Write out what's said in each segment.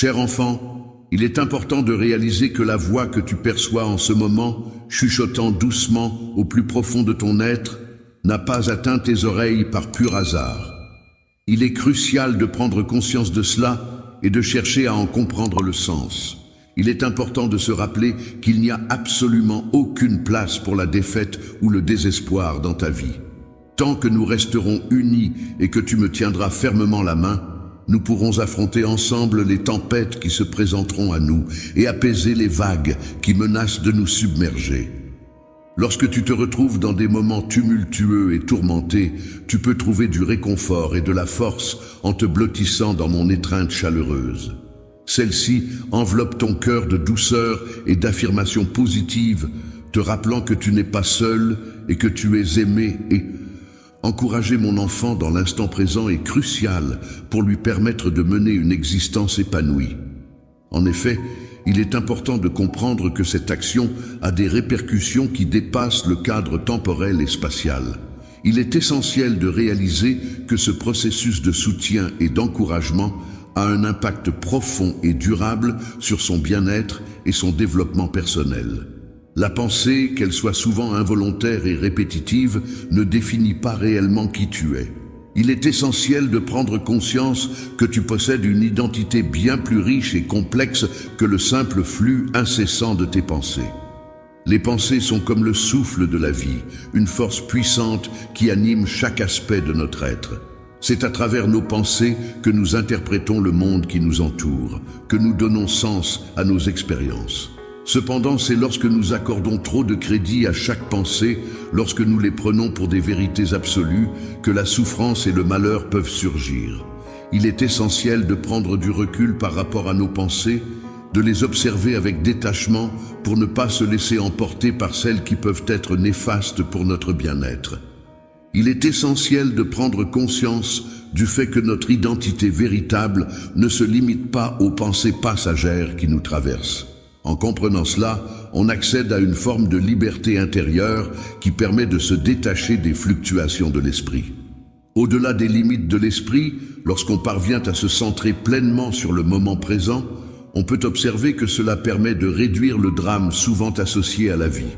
Cher enfant, il est important de réaliser que la voix que tu perçois en ce moment, chuchotant doucement au plus profond de ton être, n'a pas atteint tes oreilles par pur hasard. Il est crucial de prendre conscience de cela et de chercher à en comprendre le sens. Il est important de se rappeler qu'il n'y a absolument aucune place pour la défaite ou le désespoir dans ta vie. Tant que nous resterons unis et que tu me tiendras fermement la main, nous pourrons affronter ensemble les tempêtes qui se présenteront à nous et apaiser les vagues qui menacent de nous submerger. Lorsque tu te retrouves dans des moments tumultueux et tourmentés, tu peux trouver du réconfort et de la force en te blottissant dans mon étreinte chaleureuse. Celle-ci enveloppe ton cœur de douceur et d'affirmations positives, te rappelant que tu n'es pas seul et que tu es aimé. Et encourager mon enfant dans l'instant présent est crucial pour lui permettre de mener une existence épanouie. En effet, il est important de comprendre que cette action a des répercussions qui dépassent le cadre temporel et spatial. Il est essentiel de réaliser que ce processus de soutien et d'encouragement a un impact profond et durable sur son bien-être et son développement personnel. La pensée, qu'elle soit souvent involontaire et répétitive, ne définit pas réellement qui tu es. Il est essentiel de prendre conscience que tu possèdes une identité bien plus riche et complexe que le simple flux incessant de tes pensées. Les pensées sont comme le souffle de la vie, une force puissante qui anime chaque aspect de notre être. C'est à travers nos pensées que nous interprétons le monde qui nous entoure, que nous donnons sens à nos expériences. Cependant, c'est lorsque nous accordons trop de crédit à chaque pensée, lorsque nous les prenons pour des vérités absolues, que la souffrance et le malheur peuvent surgir. Il est essentiel de prendre du recul par rapport à nos pensées, de les observer avec détachement pour ne pas se laisser emporter par celles qui peuvent être néfastes pour notre bien-être. Il est essentiel de prendre conscience du fait que notre identité véritable ne se limite pas aux pensées passagères qui nous traversent. En comprenant cela, on accède à une forme de liberté intérieure qui permet de se détacher des fluctuations de l'esprit. Au-delà des limites de l'esprit, lorsqu'on parvient à se centrer pleinement sur le moment présent, on peut observer que cela permet de réduire le drame souvent associé à la vie.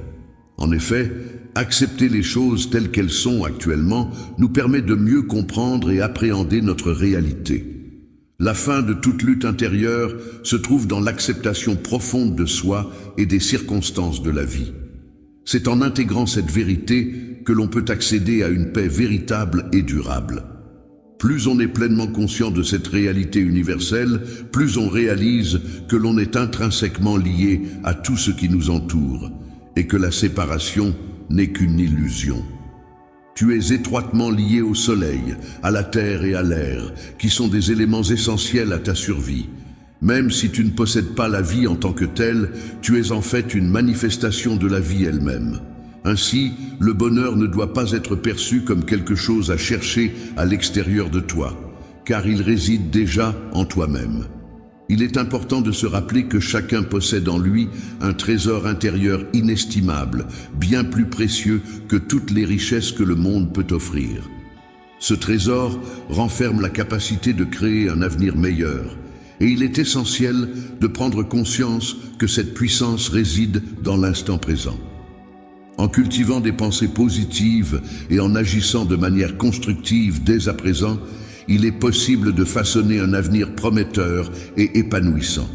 En effet, accepter les choses telles qu'elles sont actuellement nous permet de mieux comprendre et appréhender notre réalité. La fin de toute lutte intérieure se trouve dans l'acceptation profonde de soi et des circonstances de la vie. C'est en intégrant cette vérité que l'on peut accéder à une paix véritable et durable. Plus on est pleinement conscient de cette réalité universelle, plus on réalise que l'on est intrinsèquement lié à tout ce qui nous entoure et que la séparation n'est qu'une illusion. Tu es étroitement lié au soleil, à la terre et à l'air, qui sont des éléments essentiels à ta survie. Même si tu ne possèdes pas la vie en tant que telle, tu es en fait une manifestation de la vie elle-même. Ainsi, le bonheur ne doit pas être perçu comme quelque chose à chercher à l'extérieur de toi, car il réside déjà en toi-même. Il est important de se rappeler que chacun possède en lui un trésor intérieur inestimable, bien plus précieux que toutes les richesses que le monde peut offrir. Ce trésor renferme la capacité de créer un avenir meilleur, et il est essentiel de prendre conscience que cette puissance réside dans l'instant présent. En cultivant des pensées positives et en agissant de manière constructive dès à présent, il est possible de façonner un avenir prometteur et épanouissant.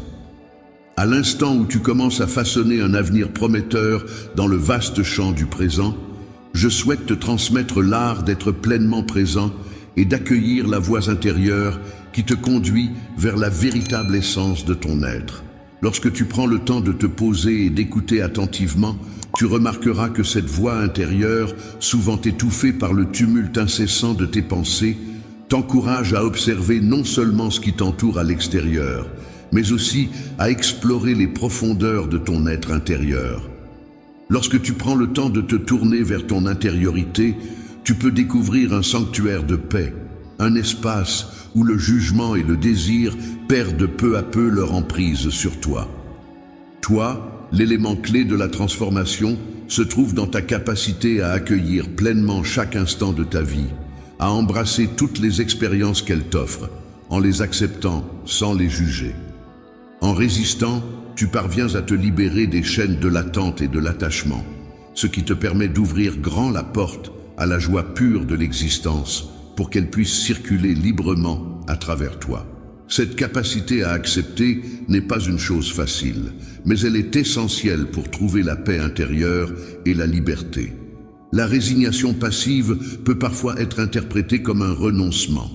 À l'instant où tu commences à façonner un avenir prometteur dans le vaste champ du présent, je souhaite te transmettre l'art d'être pleinement présent et d'accueillir la voix intérieure qui te conduit vers la véritable essence de ton être. Lorsque tu prends le temps de te poser et d'écouter attentivement, tu remarqueras que cette voix intérieure, souvent étouffée par le tumulte incessant de tes pensées, t'encourage à observer non seulement ce qui t'entoure à l'extérieur, mais aussi à explorer les profondeurs de ton être intérieur. Lorsque tu prends le temps de te tourner vers ton intériorité, tu peux découvrir un sanctuaire de paix, un espace où le jugement et le désir perdent peu à peu leur emprise sur toi. Toi, l'élément clé de la transformation, se trouve dans ta capacité à accueillir pleinement chaque instant de ta vie, à embrasser toutes les expériences qu'elle t'offre, en les acceptant sans les juger. En résistant, tu parviens à te libérer des chaînes de l'attente et de l'attachement, ce qui te permet d'ouvrir grand la porte à la joie pure de l'existence pour qu'elle puisse circuler librement à travers toi. Cette capacité à accepter n'est pas une chose facile, mais elle est essentielle pour trouver la paix intérieure et la liberté. La résignation passive peut parfois être interprétée comme un renoncement,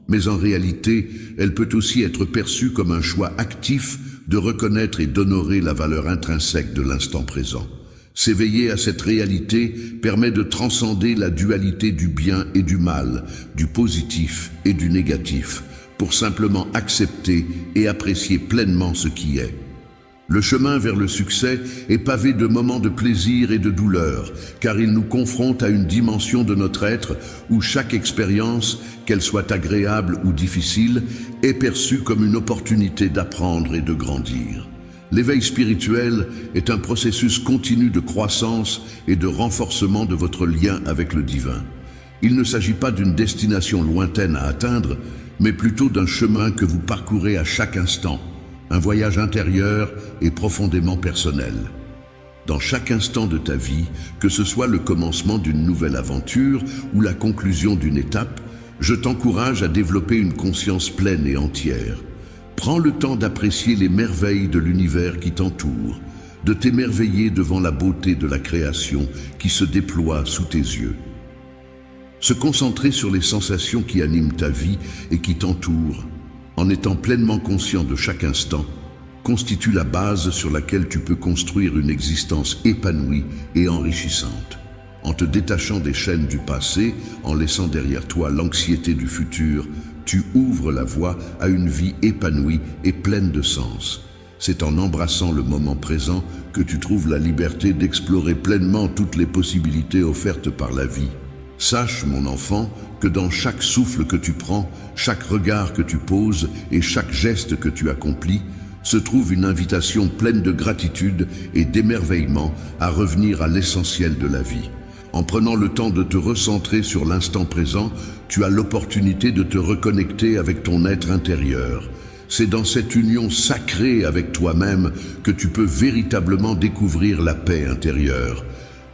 mais en réalité, elle peut aussi être perçue comme un choix actif de reconnaître et d'honorer la valeur intrinsèque de l'instant présent. S'éveiller à cette réalité permet de transcender la dualité du bien et du mal, du positif et du négatif, pour simplement accepter et apprécier pleinement ce qui est. Le chemin vers le succès est pavé de moments de plaisir et de douleur, car il nous confronte à une dimension de notre être où chaque expérience, qu'elle soit agréable ou difficile, est perçue comme une opportunité d'apprendre et de grandir. L'éveil spirituel est un processus continu de croissance et de renforcement de votre lien avec le divin. Il ne s'agit pas d'une destination lointaine à atteindre, mais plutôt d'un chemin que vous parcourez à chaque instant, un voyage intérieur et profondément personnel. Dans chaque instant de ta vie, que ce soit le commencement d'une nouvelle aventure ou la conclusion d'une étape, je t'encourage à développer une conscience pleine et entière. Prends le temps d'apprécier les merveilles de l'univers qui t'entoure, de t'émerveiller devant la beauté de la création qui se déploie sous tes yeux. Se concentrer sur les sensations qui animent ta vie et qui t'entourent, en étant pleinement conscient de chaque instant, constitue la base sur laquelle tu peux construire une existence épanouie et enrichissante. En te détachant des chaînes du passé, en laissant derrière toi l'anxiété du futur, tu ouvres la voie à une vie épanouie et pleine de sens. C'est en embrassant le moment présent que tu trouves la liberté d'explorer pleinement toutes les possibilités offertes par la vie. Sache, mon enfant, que dans chaque souffle que tu prends, chaque regard que tu poses et chaque geste que tu accomplis, se trouve une invitation pleine de gratitude et d'émerveillement à revenir à l'essentiel de la vie. En prenant le temps de te recentrer sur l'instant présent, tu as l'opportunité de te reconnecter avec ton être intérieur. C'est dans cette union sacrée avec toi-même que tu peux véritablement découvrir la paix intérieure.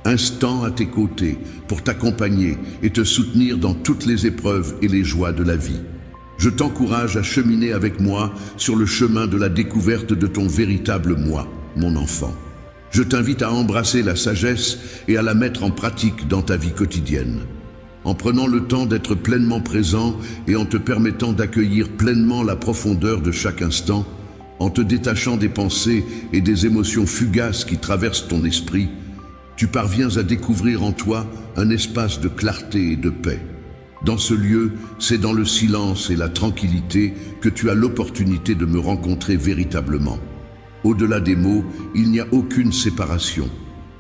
Instant à tes côtés pour t'accompagner et te soutenir dans toutes les épreuves et les joies de la vie. Je t'encourage à cheminer avec moi sur le chemin de la découverte de ton véritable moi, mon enfant. Je t'invite à embrasser la sagesse et à la mettre en pratique dans ta vie quotidienne. En prenant le temps d'être pleinement présent et en te permettant d'accueillir pleinement la profondeur de chaque instant, en te détachant des pensées et des émotions fugaces qui traversent ton esprit, tu parviens à découvrir en toi un espace de clarté et de paix. Dans ce lieu, c'est dans le silence et la tranquillité que tu as l'opportunité de me rencontrer véritablement. Au-delà des mots, il n'y a aucune séparation.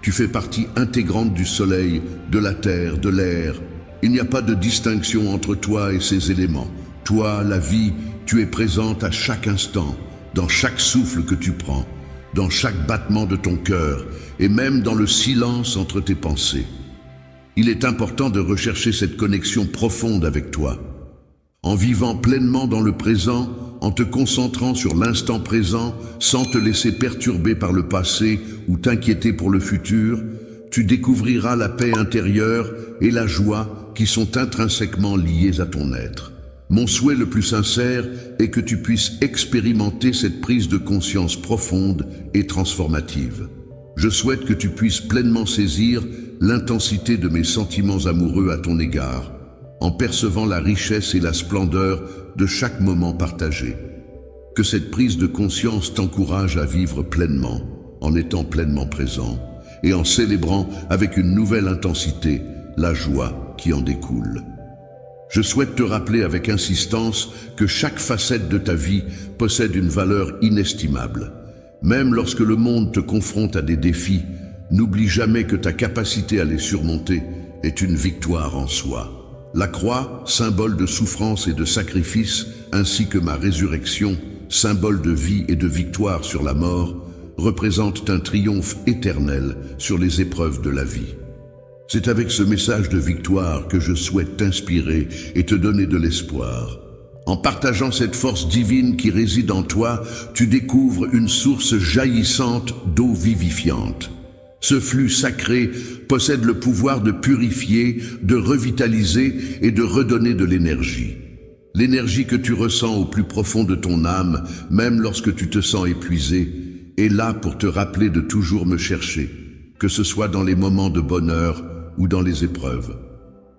Tu fais partie intégrante du soleil, de la terre, de l'air. Il n'y a pas de distinction entre toi et ces éléments. Toi, la vie, tu es présente à chaque instant, dans chaque souffle que tu prends, dans chaque battement de ton cœur et même dans le silence entre tes pensées. Il est important de rechercher cette connexion profonde avec toi. En vivant pleinement dans le présent, en te concentrant sur l'instant présent, sans te laisser perturber par le passé ou t'inquiéter pour le futur, tu découvriras la paix intérieure et la joie qui sont intrinsèquement liées à ton être. Mon souhait le plus sincère est que tu puisses expérimenter cette prise de conscience profonde et transformative. Je souhaite que tu puisses pleinement saisir l'intensité de mes sentiments amoureux à ton égard, en percevant la richesse et la splendeur de chaque moment partagé. Que cette prise de conscience t'encourage à vivre pleinement, en étant pleinement présent, et en célébrant avec une nouvelle intensité la joie qui en découle. Je souhaite te rappeler avec insistance que chaque facette de ta vie possède une valeur inestimable. Même lorsque le monde te confronte à des défis, n'oublie jamais que ta capacité à les surmonter est une victoire en soi. La croix, symbole de souffrance et de sacrifice, ainsi que ma résurrection, symbole de vie et de victoire sur la mort, représentent un triomphe éternel sur les épreuves de la vie. C'est avec ce message de victoire que je souhaite t'inspirer et te donner de l'espoir. En partageant cette force divine qui réside en toi, tu découvres une source jaillissante d'eau vivifiante. Ce flux sacré possède le pouvoir de purifier, de revitaliser et de redonner de l'énergie. L'énergie que tu ressens au plus profond de ton âme, même lorsque tu te sens épuisé, est là pour te rappeler de toujours me chercher, que ce soit dans les moments de bonheur ou dans les épreuves.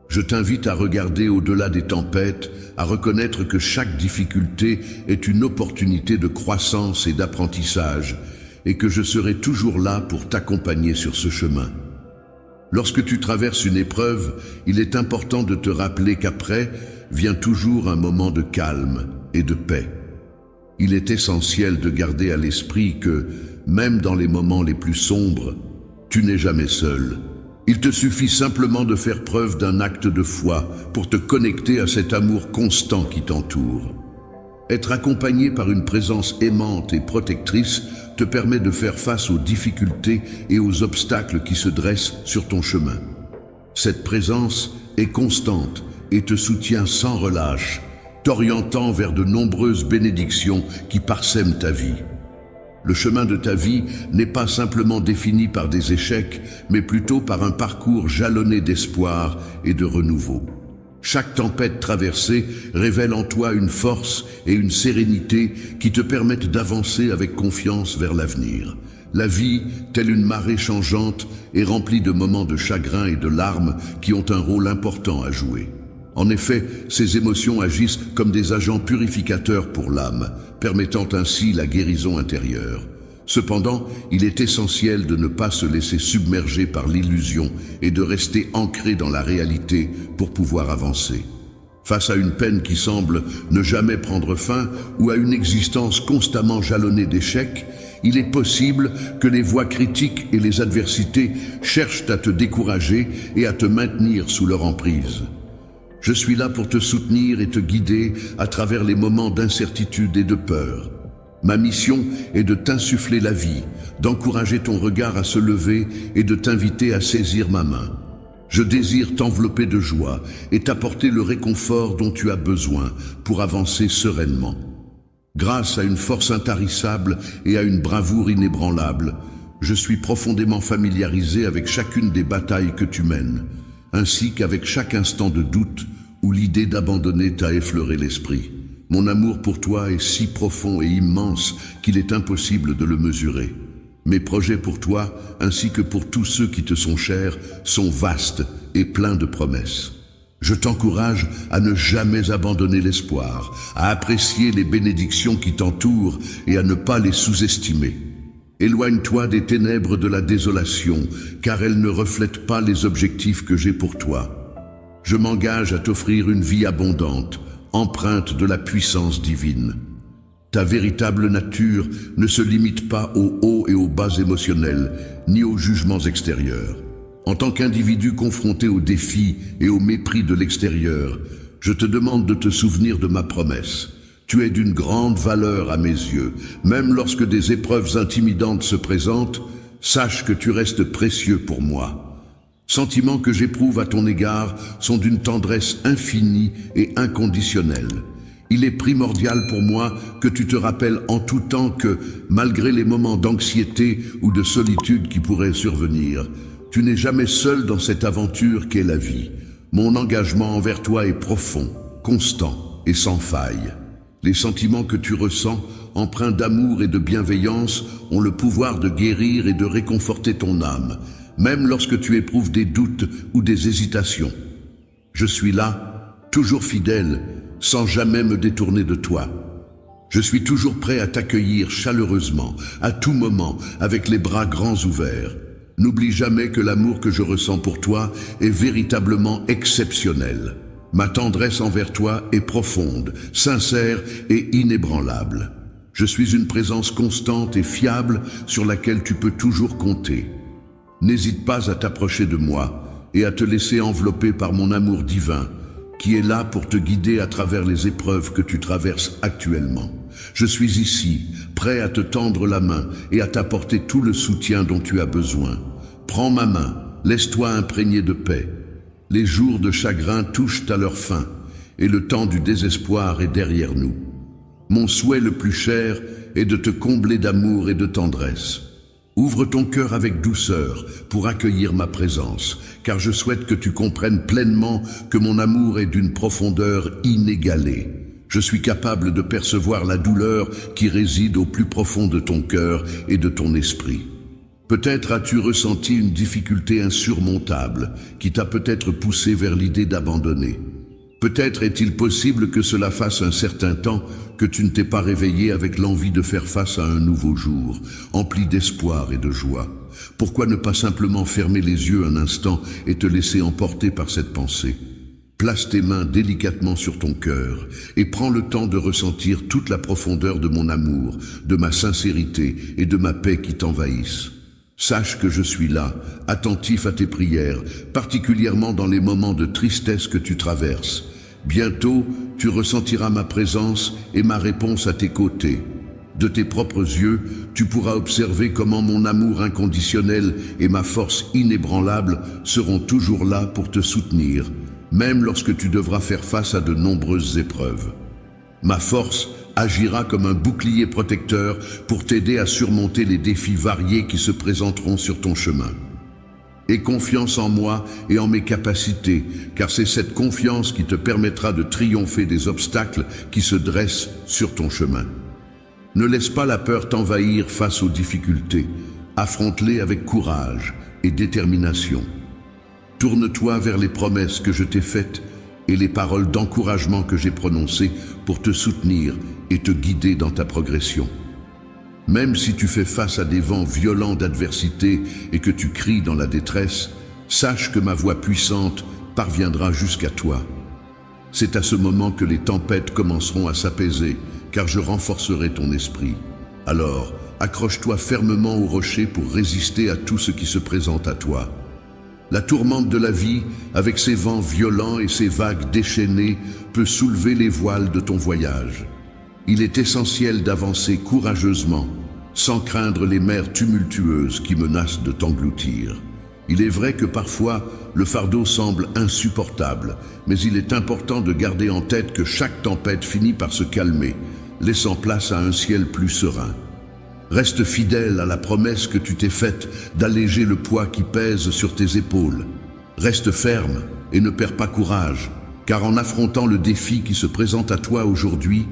Je t'invite à regarder au-delà des tempêtes, à reconnaître que chaque difficulté est une opportunité de croissance et d'apprentissage, et que je serai toujours là pour t'accompagner sur ce chemin. Lorsque tu traverses une épreuve, il est important de te rappeler qu'après vient toujours un moment de calme et de paix. Il est essentiel de garder à l'esprit que, même dans les moments les plus sombres, tu n'es jamais seul. Il te suffit simplement de faire preuve d'un acte de foi pour te connecter à cet amour constant qui t'entoure. Être accompagné par une présence aimante et protectrice te permet de faire face aux difficultés et aux obstacles qui se dressent sur ton chemin. Cette présence est constante et te soutient sans relâche, t'orientant vers de nombreuses bénédictions qui parsèment ta vie. Le chemin de ta vie n'est pas simplement défini par des échecs, mais plutôt par un parcours jalonné d'espoir et de renouveau. Chaque tempête traversée révèle en toi une force et une sérénité qui te permettent d'avancer avec confiance vers l'avenir. La vie, telle une marée changeante, est remplie de moments de chagrin et de larmes qui ont un rôle important à jouer. En effet, ces émotions agissent comme des agents purificateurs pour l'âme, permettant ainsi la guérison intérieure. Cependant, il est essentiel de ne pas se laisser submerger par l'illusion et de rester ancré dans la réalité pour pouvoir avancer. Face à une peine qui semble ne jamais prendre fin ou à une existence constamment jalonnée d'échecs, il est possible que les voix critiques et les adversités cherchent à te décourager et à te maintenir sous leur emprise. Je suis là pour te soutenir et te guider à travers les moments d'incertitude et de peur. Ma mission est de t'insuffler la vie, d'encourager ton regard à se lever et de t'inviter à saisir ma main. Je désire t'envelopper de joie et t'apporter le réconfort dont tu as besoin pour avancer sereinement. Grâce à une force intarissable et à une bravoure inébranlable, je suis profondément familiarisé avec chacune des batailles que tu mènes, ainsi qu'avec chaque instant de doute où l'idée d'abandonner t'a effleuré l'esprit. Mon amour pour toi est si profond et immense qu'il est impossible de le mesurer. Mes projets pour toi, ainsi que pour tous ceux qui te sont chers, sont vastes et pleins de promesses. Je t'encourage à ne jamais abandonner l'espoir, à apprécier les bénédictions qui t'entourent et à ne pas les sous-estimer. Éloigne-toi des ténèbres de la désolation, car elles ne reflètent pas les objectifs que j'ai pour toi. Je m'engage à t'offrir une vie abondante, empreinte de la puissance divine. Ta véritable nature ne se limite pas aux hauts et aux bas émotionnels, ni aux jugements extérieurs. En tant qu'individu confronté aux défis et au mépris de l'extérieur, je te demande de te souvenir de ma promesse. Tu es d'une grande valeur à mes yeux. Même lorsque des épreuves intimidantes se présentent, sache que tu restes précieux pour moi. Sentiments que j'éprouve à ton égard sont d'une tendresse infinie et inconditionnelle. Il est primordial pour moi que tu te rappelles en tout temps que, malgré les moments d'anxiété ou de solitude qui pourraient survenir, tu n'es jamais seul dans cette aventure qu'est la vie. Mon engagement envers toi est profond, constant et sans faille. Les sentiments que tu ressens, empreints d'amour et de bienveillance, ont le pouvoir de guérir et de réconforter ton âme, même lorsque tu éprouves des doutes ou des hésitations. Je suis là, toujours fidèle, sans jamais me détourner de toi. Je suis toujours prêt à t'accueillir chaleureusement, à tout moment, avec les bras grands ouverts. N'oublie jamais que l'amour que je ressens pour toi est véritablement exceptionnel. Ma tendresse envers toi est profonde, sincère et inébranlable. Je suis une présence constante et fiable sur laquelle tu peux toujours compter. N'hésite pas à t'approcher de moi et à te laisser envelopper par mon amour divin, qui est là pour te guider à travers les épreuves que tu traverses actuellement. Je suis ici, prêt à te tendre la main et à t'apporter tout le soutien dont tu as besoin. Prends ma main, laisse-toi imprégner de paix. Les jours de chagrin touchent à leur fin, et le temps du désespoir est derrière nous. Mon souhait le plus cher est de te combler d'amour et de tendresse. Ouvre ton cœur avec douceur pour accueillir ma présence, car je souhaite que tu comprennes pleinement que mon amour est d'une profondeur inégalée. Je suis capable de percevoir la douleur qui réside au plus profond de ton cœur et de ton esprit. Peut-être as-tu ressenti une difficulté insurmontable qui t'a peut-être poussé vers l'idée d'abandonner. Peut-être est-il possible que cela fasse un certain temps que tu ne t'es pas réveillé avec l'envie de faire face à un nouveau jour, empli d'espoir et de joie. Pourquoi ne pas simplement fermer les yeux un instant et te laisser emporter par cette pensée? Place tes mains délicatement sur ton cœur et prends le temps de ressentir toute la profondeur de mon amour, de ma sincérité et de ma paix qui t'envahissent. Sache que je suis là, attentif à tes prières, particulièrement dans les moments de tristesse que tu traverses. Bientôt, tu ressentiras ma présence et ma réponse à tes côtés. De tes propres yeux, tu pourras observer comment mon amour inconditionnel et ma force inébranlable seront toujours là pour te soutenir, même lorsque tu devras faire face à de nombreuses épreuves. Ma force agira comme un bouclier protecteur pour t'aider à surmonter les défis variés qui se présenteront sur ton chemin. Aie confiance en moi et en mes capacités, car c'est cette confiance qui te permettra de triompher des obstacles qui se dressent sur ton chemin. Ne laisse pas la peur t'envahir face aux difficultés. Affronte-les avec courage et détermination. Tourne-toi vers les promesses que je t'ai faites et les paroles d'encouragement que j'ai prononcées pour te soutenir et te guider dans ta progression. Même si tu fais face à des vents violents d'adversité et que tu cries dans la détresse, sache que ma voix puissante parviendra jusqu'à toi. C'est à ce moment que les tempêtes commenceront à s'apaiser, car je renforcerai ton esprit. Alors, accroche-toi fermement au rocher pour résister à tout ce qui se présente à toi. La tourmente de la vie, avec ses vents violents et ses vagues déchaînées, peut soulever les voiles de ton voyage. Il est essentiel d'avancer courageusement, sans craindre les mers tumultueuses qui menacent de t'engloutir. Il est vrai que parfois, le fardeau semble insupportable, mais il est important de garder en tête que chaque tempête finit par se calmer, laissant place à un ciel plus serein. Reste fidèle à la promesse que tu t'es faite d'alléger le poids qui pèse sur tes épaules. Reste ferme et ne perds pas courage, car en affrontant le défi qui se présente à toi aujourd'hui,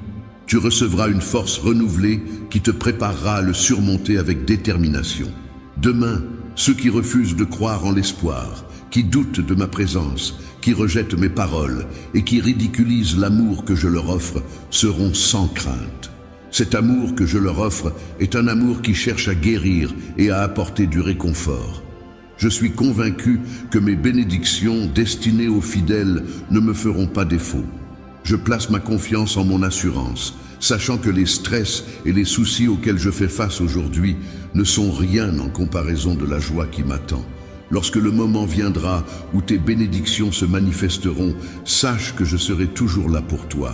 tu recevras une force renouvelée qui te préparera à le surmonter avec détermination. Demain, ceux qui refusent de croire en l'espoir, qui doutent de ma présence, qui rejettent mes paroles et qui ridiculisent l'amour que je leur offre, seront sans crainte. Cet amour que je leur offre est un amour qui cherche à guérir et à apporter du réconfort. Je suis convaincu que mes bénédictions destinées aux fidèles ne me feront pas défaut. Je place ma confiance en mon assurance, sachant que les stress et les soucis auxquels je fais face aujourd'hui ne sont rien en comparaison de la joie qui m'attend. Lorsque le moment viendra où tes bénédictions se manifesteront, sache que je serai toujours là pour toi.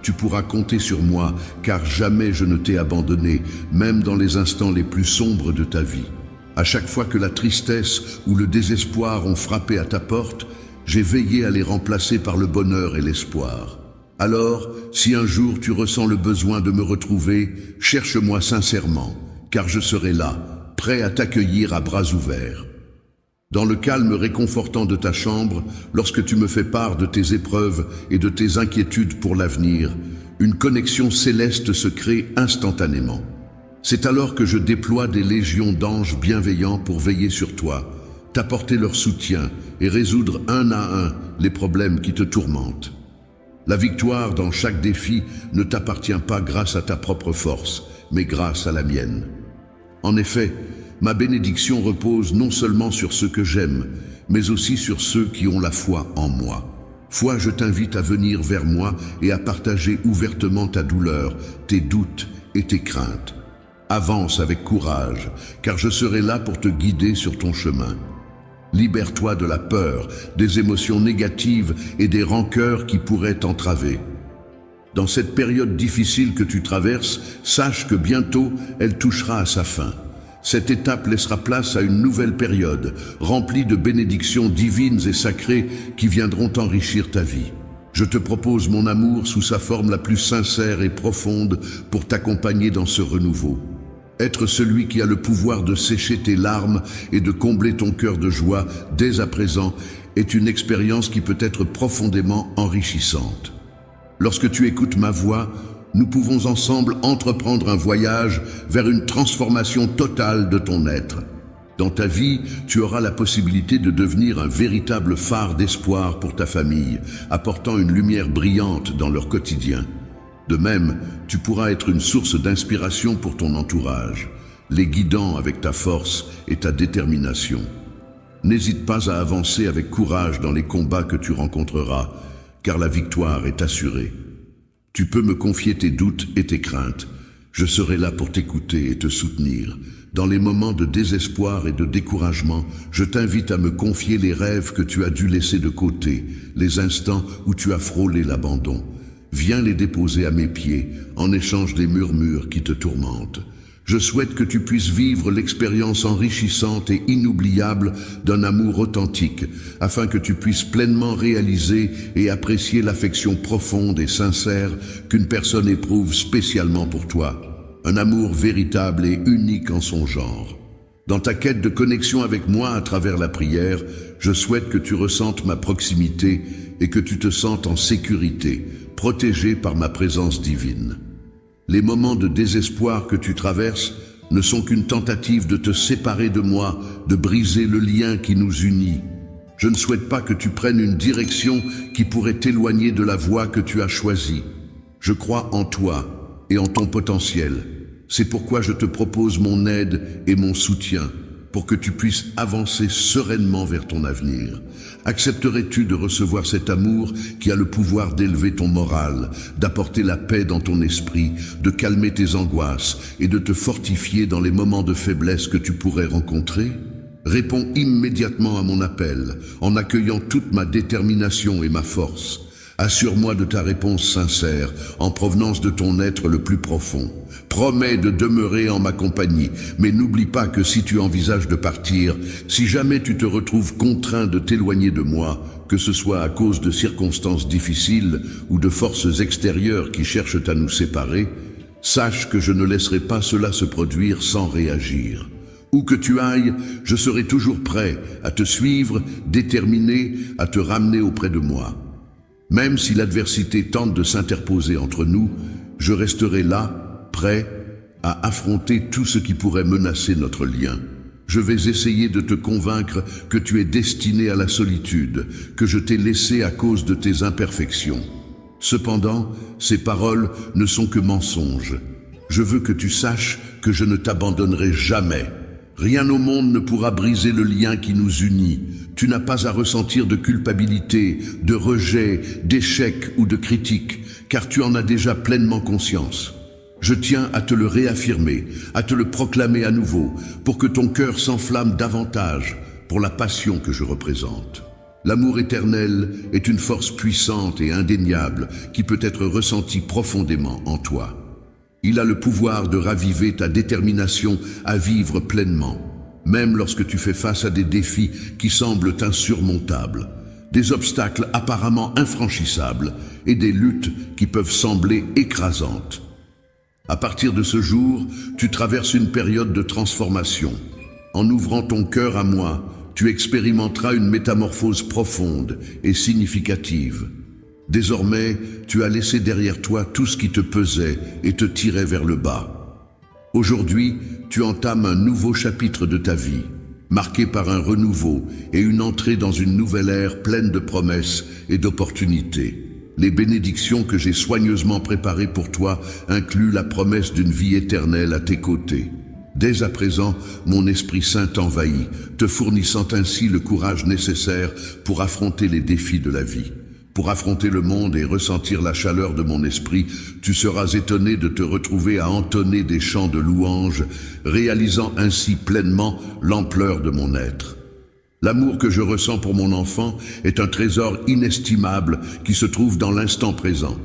Tu pourras compter sur moi, car jamais je ne t'ai abandonné, même dans les instants les plus sombres de ta vie. À chaque fois que la tristesse ou le désespoir ont frappé à ta porte, j'ai veillé à les remplacer par le bonheur et l'espoir. Alors, si un jour tu ressens le besoin de me retrouver, cherche-moi sincèrement, car je serai là, prêt à t'accueillir à bras ouverts. Dans le calme réconfortant de ta chambre, lorsque tu me fais part de tes épreuves et de tes inquiétudes pour l'avenir, une connexion céleste se crée instantanément. C'est alors que je déploie des légions d'anges bienveillants pour veiller sur toi, t'apporter leur soutien et résoudre un à un les problèmes qui te tourmentent. La victoire dans chaque défi ne t'appartient pas grâce à ta propre force, mais grâce à la mienne. En effet, ma bénédiction repose non seulement sur ceux que j'aime, mais aussi sur ceux qui ont la foi en moi. Foi, je t'invite à venir vers moi et à partager ouvertement ta douleur, tes doutes et tes craintes. Avance avec courage, car je serai là pour te guider sur ton chemin. Libère-toi de la peur, des émotions négatives et des rancœurs qui pourraient t'entraver. Dans cette période difficile que tu traverses, sache que bientôt elle touchera à sa fin. Cette étape laissera place à une nouvelle période, remplie de bénédictions divines et sacrées qui viendront enrichir ta vie. Je te propose mon amour sous sa forme la plus sincère et profonde pour t'accompagner dans ce renouveau. Être celui qui a le pouvoir de sécher tes larmes et de combler ton cœur de joie dès à présent est une expérience qui peut être profondément enrichissante. Lorsque tu écoutes ma voix, nous pouvons ensemble entreprendre un voyage vers une transformation totale de ton être. Dans ta vie, tu auras la possibilité de devenir un véritable phare d'espoir pour ta famille, apportant une lumière brillante dans leur quotidien. De même, tu pourras être une source d'inspiration pour ton entourage, les guidant avec ta force et ta détermination. N'hésite pas à avancer avec courage dans les combats que tu rencontreras, car la victoire est assurée. Tu peux me confier tes doutes et tes craintes. Je serai là pour t'écouter et te soutenir. Dans les moments de désespoir et de découragement, je t'invite à me confier les rêves que tu as dû laisser de côté, les instants où tu as frôlé l'abandon. Viens les déposer à mes pieds, en échange des murmures qui te tourmentent. Je souhaite que tu puisses vivre l'expérience enrichissante et inoubliable d'un amour authentique, afin que tu puisses pleinement réaliser et apprécier l'affection profonde et sincère qu'une personne éprouve spécialement pour toi. Un amour véritable et unique en son genre. Dans ta quête de connexion avec moi à travers la prière, je souhaite que tu ressentes ma proximité et que tu te sentes en sécurité, protégé par ma présence divine. Les moments de désespoir que tu traverses ne sont qu'une tentative de te séparer de moi, de briser le lien qui nous unit. Je ne souhaite pas que tu prennes une direction qui pourrait t'éloigner de la voie que tu as choisie. Je crois en toi et en ton potentiel. C'est pourquoi je te propose mon aide et mon soutien pour que tu puisses avancer sereinement vers ton avenir. Accepterais-tu de recevoir cet amour qui a le pouvoir d'élever ton moral, d'apporter la paix dans ton esprit, de calmer tes angoisses et de te fortifier dans les moments de faiblesse que tu pourrais rencontrer? Réponds immédiatement à mon appel, en accueillant toute ma détermination et ma force. Assure-moi de ta réponse sincère, en provenance de ton être le plus profond. Promets de demeurer en ma compagnie, mais n'oublie pas que si tu envisages de partir, si jamais tu te retrouves contraint de t'éloigner de moi, que ce soit à cause de circonstances difficiles ou de forces extérieures qui cherchent à nous séparer, sache que je ne laisserai pas cela se produire sans réagir. Où que tu ailles, je serai toujours prêt à te suivre, déterminé à te ramener auprès de moi. Même si l'adversité tente de s'interposer entre nous, je resterai là, prêt à affronter tout ce qui pourrait menacer notre lien. Je vais essayer de te convaincre que tu es destiné à la solitude, que je t'ai laissé à cause de tes imperfections. Cependant, ces paroles ne sont que mensonges. Je veux que tu saches que je ne t'abandonnerai jamais. Rien au monde ne pourra briser le lien qui nous unit. Tu n'as pas à ressentir de culpabilité, de rejet, d'échec ou de critique, car tu en as déjà pleinement conscience. Je tiens à te le réaffirmer, à te le proclamer à nouveau, pour que ton cœur s'enflamme davantage pour la passion que je représente. L'amour éternel est une force puissante et indéniable qui peut être ressentie profondément en toi. Il a le pouvoir de raviver ta détermination à vivre pleinement, même lorsque tu fais face à des défis qui semblent insurmontables, des obstacles apparemment infranchissables et des luttes qui peuvent sembler écrasantes. À partir de ce jour, tu traverses une période de transformation. En ouvrant ton cœur à moi, tu expérimenteras une métamorphose profonde et significative. Désormais, tu as laissé derrière toi tout ce qui te pesait et te tirait vers le bas. Aujourd'hui, tu entames un nouveau chapitre de ta vie, marqué par un renouveau et une entrée dans une nouvelle ère pleine de promesses et d'opportunités. Les bénédictions que j'ai soigneusement préparées pour toi incluent la promesse d'une vie éternelle à tes côtés. Dès à présent, mon Esprit Saint t'envahit, te fournissant ainsi le courage nécessaire pour affronter les défis de la vie. Pour affronter le monde et ressentir la chaleur de mon esprit, tu seras étonné de te retrouver à entonner des chants de louanges, réalisant ainsi pleinement l'ampleur de mon être. L'amour que je ressens pour mon enfant est un trésor inestimable qui se trouve dans l'instant présent.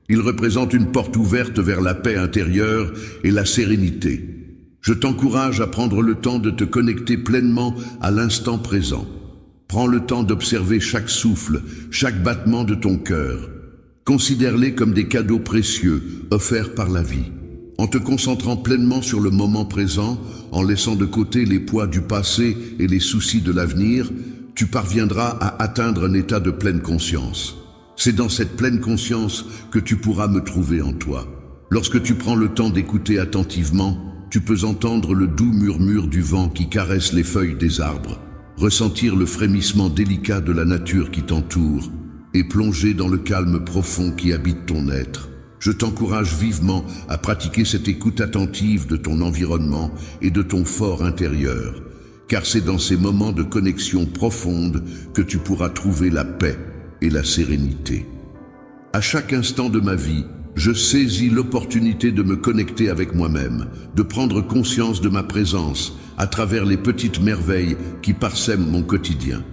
Il représente une porte ouverte vers la paix intérieure et la sérénité. Je t'encourage à prendre le temps de te connecter pleinement à l'instant présent. Prends le temps d'observer chaque souffle, chaque battement de ton cœur. Considère-les comme des cadeaux précieux offerts par la vie. En te concentrant pleinement sur le moment présent, en laissant de côté les poids du passé et les soucis de l'avenir, tu parviendras à atteindre un état de pleine conscience. C'est dans cette pleine conscience que tu pourras me trouver en toi. Lorsque tu prends le temps d'écouter attentivement, tu peux entendre le doux murmure du vent qui caresse les feuilles des arbres, ressentir le frémissement délicat de la nature qui t'entoure et plonger dans le calme profond qui habite ton être. Je t'encourage vivement à pratiquer cette écoute attentive de ton environnement et de ton fort intérieur, car c'est dans ces moments de connexion profonde que tu pourras trouver la paix et la sérénité. À chaque instant de ma vie, je saisis l'opportunité de me connecter avec moi-même, de prendre conscience de ma présence à travers les petites merveilles qui parsèment mon quotidien.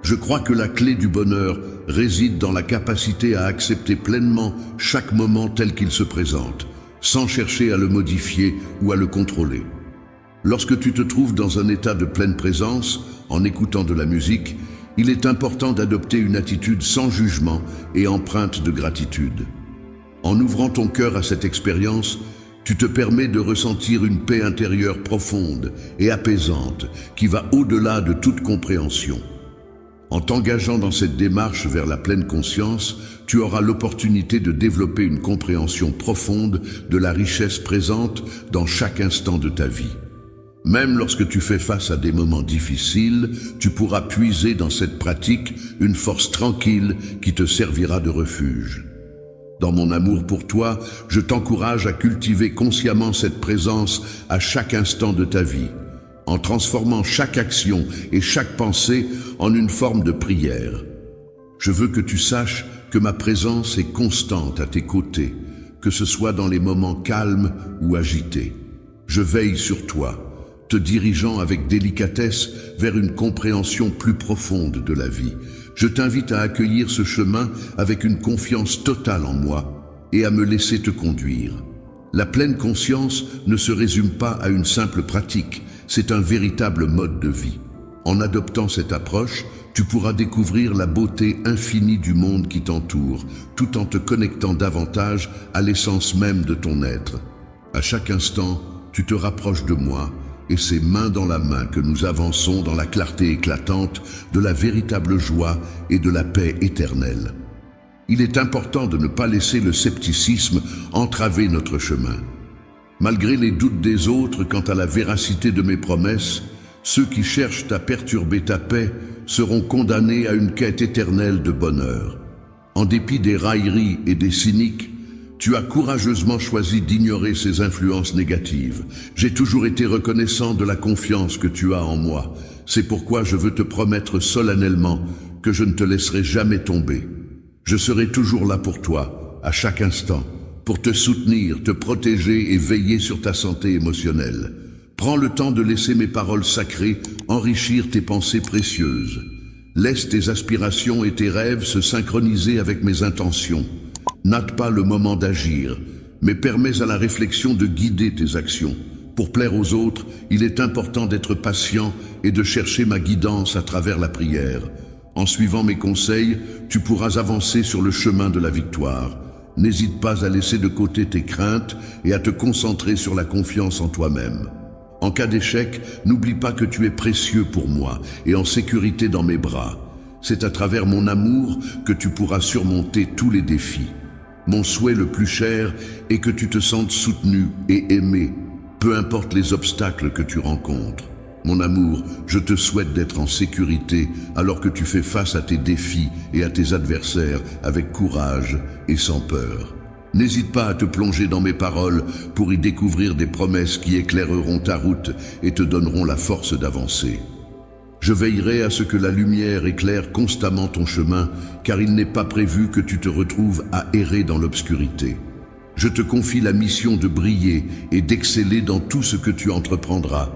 Je crois que la clé du bonheur réside dans la capacité à accepter pleinement chaque moment tel qu'il se présente, sans chercher à le modifier ou à le contrôler. Lorsque tu te trouves dans un état de pleine présence, en écoutant de la musique, il est important d'adopter une attitude sans jugement et empreinte de gratitude. En ouvrant ton cœur à cette expérience, tu te permets de ressentir une paix intérieure profonde et apaisante qui va au-delà de toute compréhension. En t'engageant dans cette démarche vers la pleine conscience, tu auras l'opportunité de développer une compréhension profonde de la richesse présente dans chaque instant de ta vie. Même lorsque tu fais face à des moments difficiles, tu pourras puiser dans cette pratique une force tranquille qui te servira de refuge. Dans mon amour pour toi, je t'encourage à cultiver consciemment cette présence à chaque instant de ta vie, en transformant chaque action et chaque pensée en une forme de prière. Je veux que tu saches que ma présence est constante à tes côtés, que ce soit dans les moments calmes ou agités. Je veille sur toi, te dirigeant avec délicatesse vers une compréhension plus profonde de la vie. Je t'invite à accueillir ce chemin avec une confiance totale en moi et à me laisser te conduire. La pleine conscience ne se résume pas à une simple pratique, c'est un véritable mode de vie. En adoptant cette approche, tu pourras découvrir la beauté infinie du monde qui t'entoure, tout en te connectant davantage à l'essence même de ton être. À chaque instant, tu te rapproches de moi, et c'est main dans la main que nous avançons dans la clarté éclatante de la véritable joie et de la paix éternelle. Il est important de ne pas laisser le scepticisme entraver notre chemin. Malgré les doutes des autres quant à la véracité de mes promesses, ceux qui cherchent à perturber ta paix seront condamnés à une quête éternelle de bonheur. En dépit des railleries et des cyniques, tu as courageusement choisi d'ignorer ces influences négatives. J'ai toujours été reconnaissant de la confiance que tu as en moi. C'est pourquoi je veux te promettre solennellement que je ne te laisserai jamais tomber. Je serai toujours là pour toi, à chaque instant, pour te soutenir, te protéger et veiller sur ta santé émotionnelle. Prends le temps de laisser mes paroles sacrées enrichir tes pensées précieuses. Laisse tes aspirations et tes rêves se synchroniser avec mes intentions. N'hâte pas le moment d'agir, mais permets à la réflexion de guider tes actions. Pour plaire aux autres, il est important d'être patient et de chercher ma guidance à travers la prière. En suivant mes conseils, tu pourras avancer sur le chemin de la victoire. N'hésite pas à laisser de côté tes craintes et à te concentrer sur la confiance en toi-même. En cas d'échec, n'oublie pas que tu es précieux pour moi et en sécurité dans mes bras. C'est à travers mon amour que tu pourras surmonter tous les défis. Mon souhait le plus cher est que tu te sentes soutenu et aimé, peu importe les obstacles que tu rencontres. Mon amour, je te souhaite d'être en sécurité alors que tu fais face à tes défis et à tes adversaires avec courage et sans peur. N'hésite pas à te plonger dans mes paroles pour y découvrir des promesses qui éclaireront ta route et te donneront la force d'avancer. Je veillerai à ce que la lumière éclaire constamment ton chemin, car il n'est pas prévu que tu te retrouves à errer dans l'obscurité. Je te confie la mission de briller et d'exceller dans tout ce que tu entreprendras,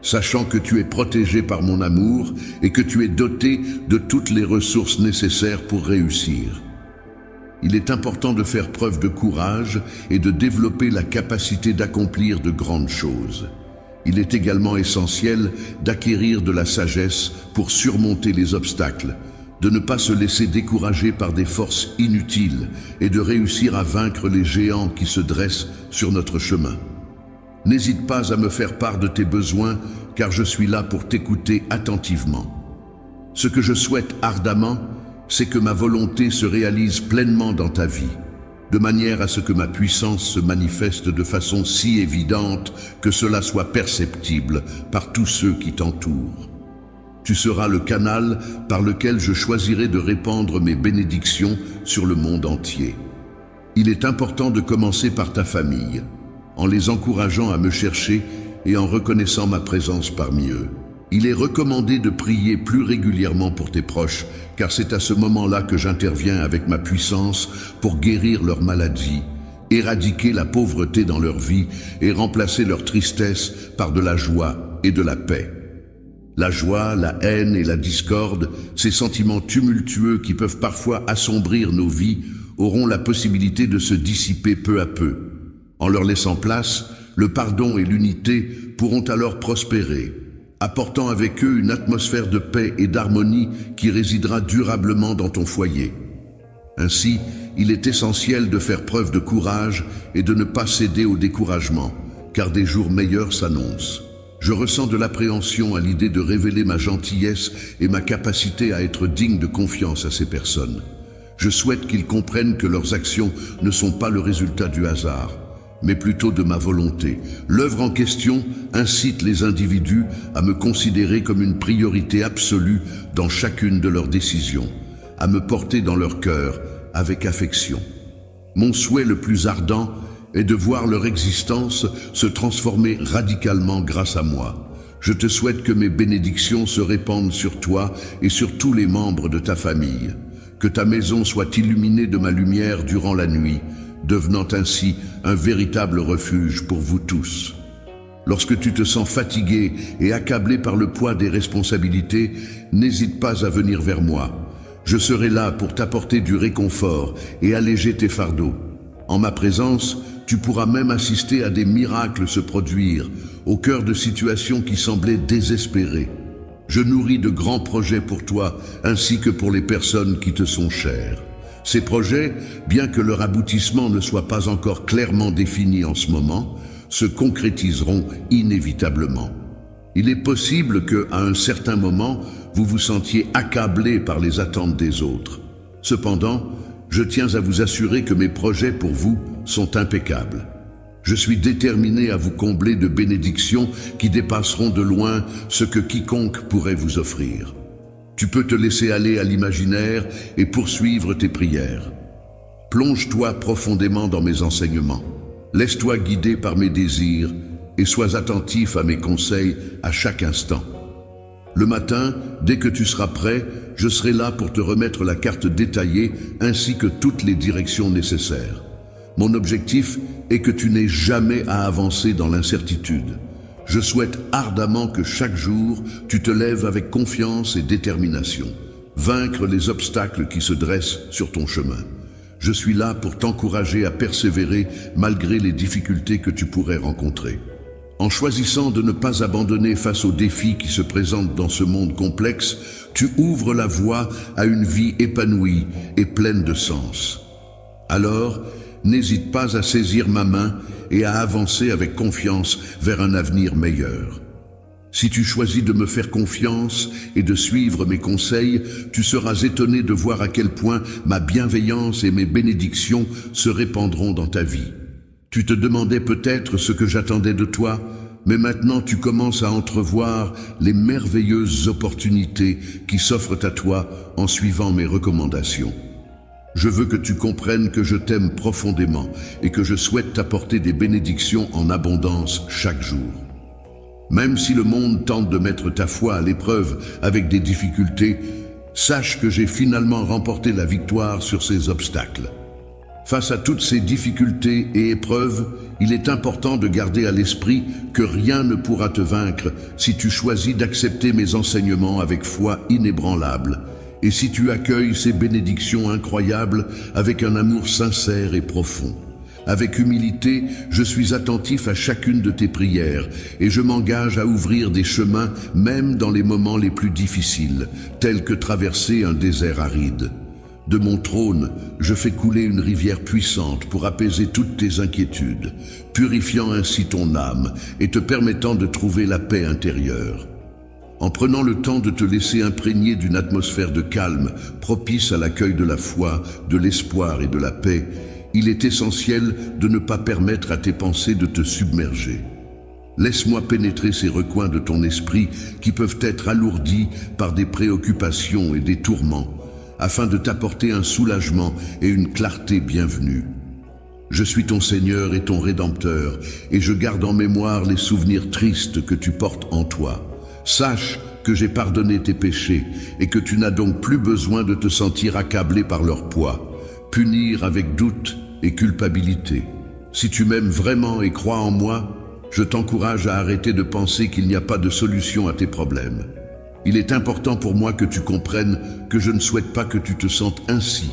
sachant que tu es protégé par mon amour et que tu es doté de toutes les ressources nécessaires pour réussir. Il est important de faire preuve de courage et de développer la capacité d'accomplir de grandes choses. Il est également essentiel d'acquérir de la sagesse pour surmonter les obstacles, de ne pas se laisser décourager par des forces inutiles et de réussir à vaincre les géants qui se dressent sur notre chemin. N'hésite pas à me faire part de tes besoins, car je suis là pour t'écouter attentivement. Ce que je souhaite ardemment, c'est que ma volonté se réalise pleinement dans ta vie, de manière à ce que ma puissance se manifeste de façon si évidente que cela soit perceptible par tous ceux qui t'entourent. Tu seras le canal par lequel je choisirai de répandre mes bénédictions sur le monde entier. Il est important de commencer par ta famille, en les encourageant à me chercher et en reconnaissant ma présence parmi eux. Il est recommandé de prier plus régulièrement pour tes proches, car c'est à ce moment-là que j'interviens avec ma puissance pour guérir leurs maladies, éradiquer la pauvreté dans leur vie et remplacer leur tristesse par de la joie et de la paix. La joie, la haine et la discorde, ces sentiments tumultueux qui peuvent parfois assombrir nos vies, auront la possibilité de se dissiper peu à peu. En leur laissant place, le pardon et l'unité pourront alors prospérer, apportant avec eux une atmosphère de paix et d'harmonie qui résidera durablement dans ton foyer. Ainsi, il est essentiel de faire preuve de courage et de ne pas céder au découragement, car des jours meilleurs s'annoncent. Je ressens de l'appréhension à l'idée de révéler ma gentillesse et ma capacité à être digne de confiance à ces personnes. Je souhaite qu'ils comprennent que leurs actions ne sont pas le résultat du hasard, mais plutôt de ma volonté. L'œuvre en question incite les individus à me considérer comme une priorité absolue dans chacune de leurs décisions, à me porter dans leur cœur avec affection. Mon souhait le plus ardent est de voir leur existence se transformer radicalement grâce à moi. Je te souhaite que mes bénédictions se répandent sur toi et sur tous les membres de ta famille, que ta maison soit illuminée de ma lumière durant la nuit, devenant ainsi un véritable refuge pour vous tous. Lorsque tu te sens fatigué et accablé par le poids des responsabilités, n'hésite pas à venir vers moi. Je serai là pour t'apporter du réconfort et alléger tes fardeaux. En ma présence, tu pourras même assister à des miracles se produire, au cœur de situations qui semblaient désespérées. Je nourris de grands projets pour toi, ainsi que pour les personnes qui te sont chères. Ces projets, bien que leur aboutissement ne soit pas encore clairement défini en ce moment, se concrétiseront inévitablement. Il est possible que, à un certain moment, vous vous sentiez accablé par les attentes des autres. Cependant, je tiens à vous assurer que mes projets pour vous sont impeccables. Je suis déterminé à vous combler de bénédictions qui dépasseront de loin ce que quiconque pourrait vous offrir. Tu peux te laisser aller à l'imaginaire et poursuivre tes prières. Plonge-toi profondément dans mes enseignements. Laisse-toi guider par mes désirs et sois attentif à mes conseils à chaque instant. Le matin, dès que tu seras prêt, je serai là pour te remettre la carte détaillée ainsi que toutes les directions nécessaires. Mon objectif est que tu n'aies jamais à avancer dans l'incertitude. Je souhaite ardemment que chaque jour, tu te lèves avec confiance et détermination, vaincre les obstacles qui se dressent sur ton chemin. Je suis là pour t'encourager à persévérer malgré les difficultés que tu pourrais rencontrer. En choisissant de ne pas abandonner face aux défis qui se présentent dans ce monde complexe, tu ouvres la voie à une vie épanouie et pleine de sens. Alors, n'hésite pas à saisir ma main et à avancer avec confiance vers un avenir meilleur. Si tu choisis de me faire confiance et de suivre mes conseils, tu seras étonné de voir à quel point ma bienveillance et mes bénédictions se répandront dans ta vie. Tu te demandais peut-être ce que j'attendais de toi, mais maintenant tu commences à entrevoir les merveilleuses opportunités qui s'offrent à toi en suivant mes recommandations. Je veux que tu comprennes que je t'aime profondément et que je souhaite t'apporter des bénédictions en abondance chaque jour. Même si le monde tente de mettre ta foi à l'épreuve avec des difficultés, sache que j'ai finalement remporté la victoire sur ces obstacles. Face à toutes ces difficultés et épreuves, il est important de garder à l'esprit que rien ne pourra te vaincre si tu choisis d'accepter mes enseignements avec foi inébranlable et si tu accueilles ces bénédictions incroyables avec un amour sincère et profond. Avec humilité, je suis attentif à chacune de tes prières et je m'engage à ouvrir des chemins même dans les moments les plus difficiles, tels que traverser un désert aride. De mon trône, je fais couler une rivière puissante pour apaiser toutes tes inquiétudes, purifiant ainsi ton âme et te permettant de trouver la paix intérieure. En prenant le temps de te laisser imprégner d'une atmosphère de calme, propice à l'accueil de la foi, de l'espoir et de la paix, il est essentiel de ne pas permettre à tes pensées de te submerger. Laisse-moi pénétrer ces recoins de ton esprit qui peuvent être alourdis par des préoccupations et des tourments, afin de t'apporter un soulagement et une clarté bienvenue. Je suis ton Seigneur et ton Rédempteur, et je garde en mémoire les souvenirs tristes que tu portes en toi. Sache que j'ai pardonné tes péchés et que tu n'as donc plus besoin de te sentir accablé par leur poids, punir avec doute et culpabilité. Si tu m'aimes vraiment et crois en moi, je t'encourage à arrêter de penser qu'il n'y a pas de solution à tes problèmes. Il est important pour moi que tu comprennes que je ne souhaite pas que tu te sentes ainsi.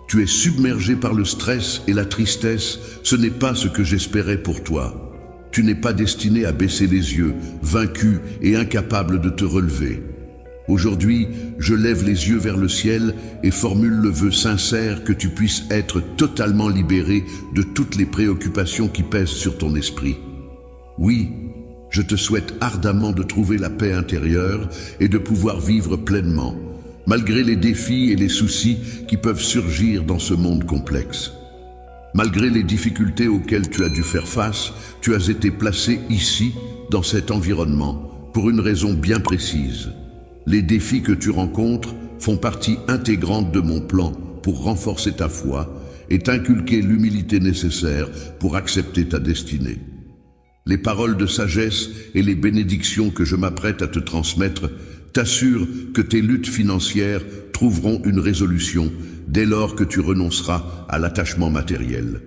Tu es submergé par le stress et la tristesse, ce n'est pas ce que j'espérais pour toi. Tu n'es pas destiné à baisser les yeux, vaincu et incapable de te relever. Aujourd'hui, je lève les yeux vers le ciel et formule le vœu sincère que tu puisses être totalement libéré de toutes les préoccupations qui pèsent sur ton esprit. Oui, je te souhaite ardemment de trouver la paix intérieure et de pouvoir vivre pleinement, malgré les défis et les soucis qui peuvent surgir dans ce monde complexe. Malgré les difficultés auxquelles tu as dû faire face, tu as été placé ici, dans cet environnement, pour une raison bien précise. Les défis que tu rencontres font partie intégrante de mon plan pour renforcer ta foi et t'inculquer l'humilité nécessaire pour accepter ta destinée. Les paroles de sagesse et les bénédictions que je m'apprête à te transmettre t'assurent que tes luttes financières trouveront une résolution dès lors que tu renonceras à l'attachement matériel.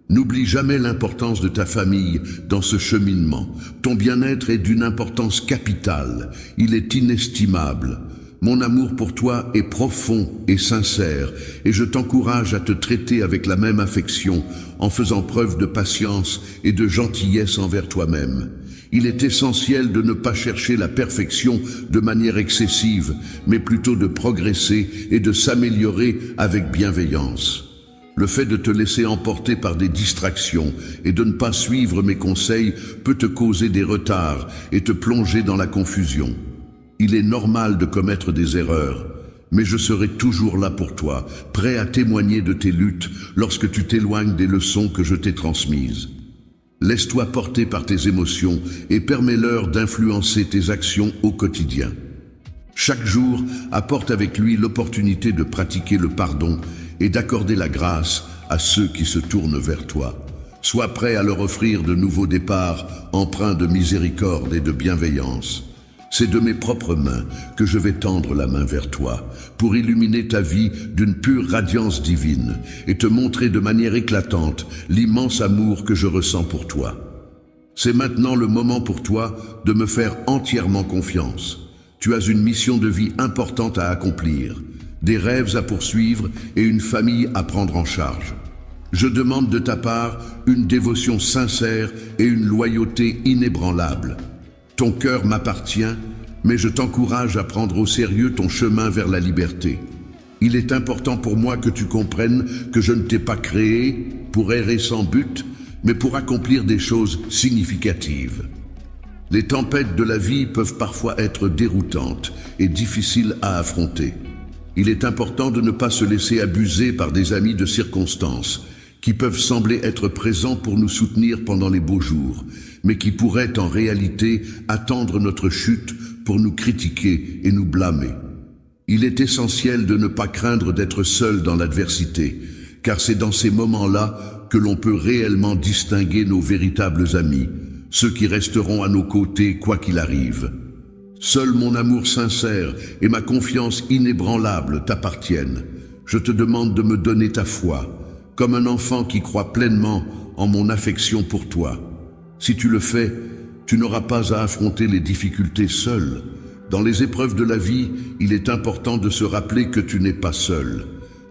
N'oublie jamais l'importance de ta famille dans ce cheminement. Ton bien-être est d'une importance capitale, il est inestimable. Mon amour pour toi est profond et sincère, et je t'encourage à te traiter avec la même affection, en faisant preuve de patience et de gentillesse envers toi-même. Il est essentiel de ne pas chercher la perfection de manière excessive, mais plutôt de progresser et de s'améliorer avec bienveillance. Le fait de te laisser emporter par des distractions et de ne pas suivre mes conseils peut te causer des retards et te plonger dans la confusion. Il est normal de commettre des erreurs, mais je serai toujours là pour toi, prêt à témoigner de tes luttes lorsque tu t'éloignes des leçons que je t'ai transmises. Laisse-toi porter par tes émotions et permets-leur d'influencer tes actions au quotidien. Chaque jour apporte avec lui l'opportunité de pratiquer le pardon et d'accorder la grâce à ceux qui se tournent vers toi. Sois prêt à leur offrir de nouveaux départs empreints de miséricorde et de bienveillance. C'est de mes propres mains que je vais tendre la main vers toi pour illuminer ta vie d'une pure radiance divine et te montrer de manière éclatante l'immense amour que je ressens pour toi. C'est maintenant le moment pour toi de me faire entièrement confiance. Tu as une mission de vie importante à accomplir, des rêves à poursuivre et une famille à prendre en charge. Je demande de ta part une dévotion sincère et une loyauté inébranlable. Ton cœur m'appartient, mais je t'encourage à prendre au sérieux ton chemin vers la liberté. Il est important pour moi que tu comprennes que je ne t'ai pas créé pour errer sans but, mais pour accomplir des choses significatives. Les tempêtes de la vie peuvent parfois être déroutantes et difficiles à affronter. Il est important de ne pas se laisser abuser par des amis de circonstance qui peuvent sembler être présents pour nous soutenir pendant les beaux jours, mais qui pourraient en réalité attendre notre chute pour nous critiquer et nous blâmer. Il est essentiel de ne pas craindre d'être seul dans l'adversité, car c'est dans ces moments-là que l'on peut réellement distinguer nos véritables amis, ceux qui resteront à nos côtés quoi qu'il arrive. Seul mon amour sincère et ma confiance inébranlable t'appartiennent. Je te demande de me donner ta foi, comme un enfant qui croit pleinement en mon affection pour toi. Si tu le fais, tu n'auras pas à affronter les difficultés seul. Dans les épreuves de la vie, il est important de se rappeler que tu n'es pas seul.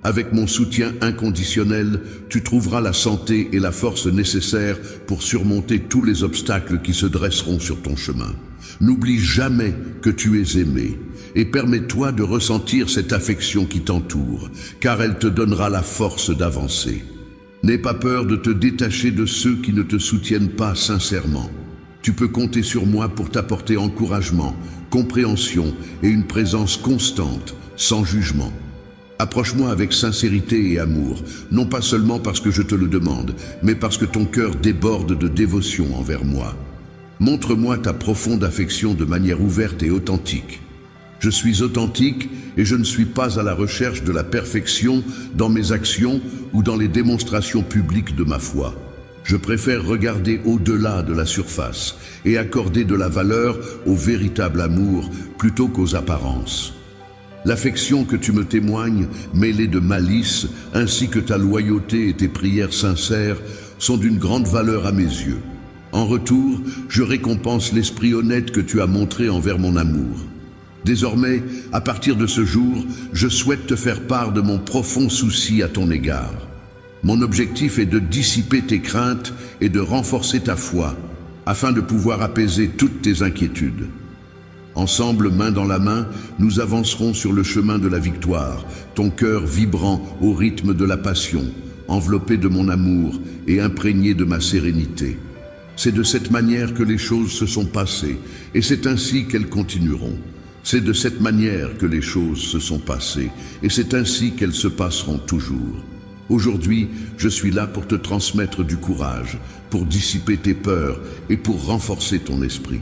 Avec mon soutien inconditionnel, tu trouveras la santé et la force nécessaires pour surmonter tous les obstacles qui se dresseront sur ton chemin. N'oublie jamais que tu es aimé et permets-toi de ressentir cette affection qui t'entoure, car elle te donnera la force d'avancer. N'aie pas peur de te détacher de ceux qui ne te soutiennent pas sincèrement. Tu peux compter sur moi pour t'apporter encouragement, compréhension et une présence constante, sans jugement. Approche-moi avec sincérité et amour, non pas seulement parce que je te le demande, mais parce que ton cœur déborde de dévotion envers moi. Montre-moi ta profonde affection de manière ouverte et authentique. Je suis authentique et je ne suis pas à la recherche de la perfection dans mes actions ou dans les démonstrations publiques de ma foi. Je préfère regarder au-delà de la surface et accorder de la valeur au véritable amour plutôt qu'aux apparences. L'affection que tu me témoignes, mêlée de malice, ainsi que ta loyauté et tes prières sincères, sont d'une grande valeur à mes yeux. En retour, je récompense l'esprit honnête que tu as montré envers mon amour. Désormais, à partir de ce jour, je souhaite te faire part de mon profond souci à ton égard. Mon objectif est de dissiper tes craintes et de renforcer ta foi, afin de pouvoir apaiser toutes tes inquiétudes. Ensemble, main dans la main, nous avancerons sur le chemin de la victoire, ton cœur vibrant au rythme de la passion, enveloppé de mon amour et imprégné de ma sérénité. C'est de cette manière que les choses se sont passées, et c'est ainsi qu'elles continueront. C'est de cette manière que les choses se sont passées, et c'est ainsi qu'elles se passeront toujours. Aujourd'hui, je suis là pour te transmettre du courage, pour dissiper tes peurs et pour renforcer ton esprit.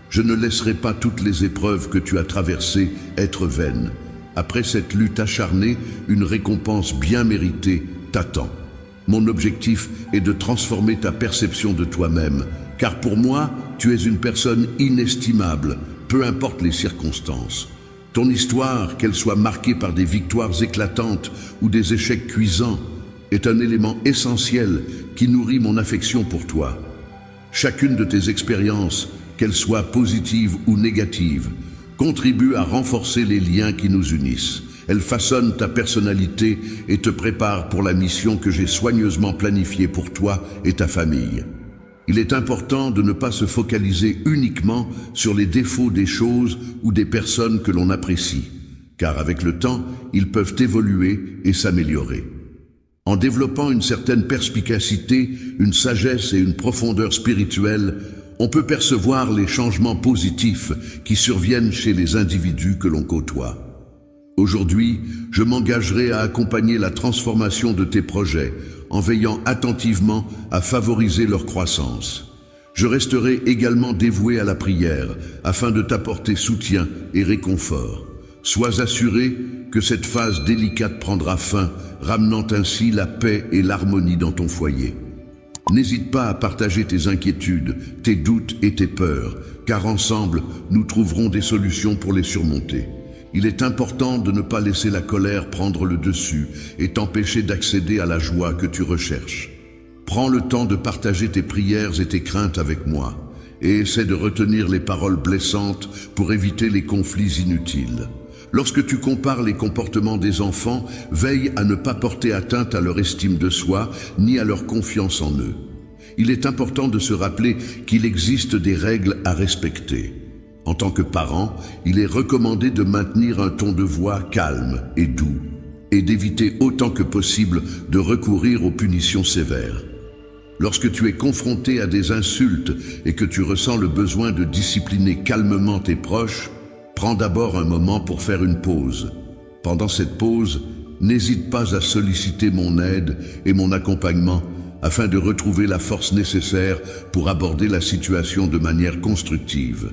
Je ne laisserai pas toutes les épreuves que tu as traversées être vaines. Après cette lutte acharnée, une récompense bien méritée t'attend. Mon objectif est de transformer ta perception de toi-même, car pour moi, tu es une personne inestimable, peu importe les circonstances. Ton histoire, qu'elle soit marquée par des victoires éclatantes ou des échecs cuisants, est un élément essentiel qui nourrit mon affection pour toi. Chacune de tes expériences, qu'elles soient positives ou négatives, contribue à renforcer les liens qui nous unissent. Elle façonne ta personnalité et te prépare pour la mission que j'ai soigneusement planifiée pour toi et ta famille. Il est important de ne pas se focaliser uniquement sur les défauts des choses ou des personnes que l'on apprécie, car avec le temps, ils peuvent évoluer et s'améliorer. En développant une certaine perspicacité, une sagesse et une profondeur spirituelle, on peut percevoir les changements positifs qui surviennent chez les individus que l'on côtoie. Aujourd'hui, je m'engagerai à accompagner la transformation de tes projets en veillant attentivement à favoriser leur croissance. Je resterai également dévoué à la prière afin de t'apporter soutien et réconfort. Sois assuré que cette phase délicate prendra fin, ramenant ainsi la paix et l'harmonie dans ton foyer. N'hésite pas à partager tes inquiétudes, tes doutes et tes peurs, car ensemble, nous trouverons des solutions pour les surmonter. Il est important de ne pas laisser la colère prendre le dessus et t'empêcher d'accéder à la joie que tu recherches. Prends le temps de partager tes prières et tes craintes avec moi, et essaie de retenir les paroles blessantes pour éviter les conflits inutiles. Lorsque tu compares les comportements des enfants, veille à ne pas porter atteinte à leur estime de soi, ni à leur confiance en eux. Il est important de se rappeler qu'il existe des règles à respecter. En tant que parent, il est recommandé de maintenir un ton de voix calme et doux, et d'éviter autant que possible de recourir aux punitions sévères. Lorsque tu es confronté à des insultes et que tu ressens le besoin de discipliner calmement tes proches, prends d'abord un moment pour faire une pause. Pendant cette pause, n'hésite pas à solliciter mon aide et mon accompagnement afin de retrouver la force nécessaire pour aborder la situation de manière constructive.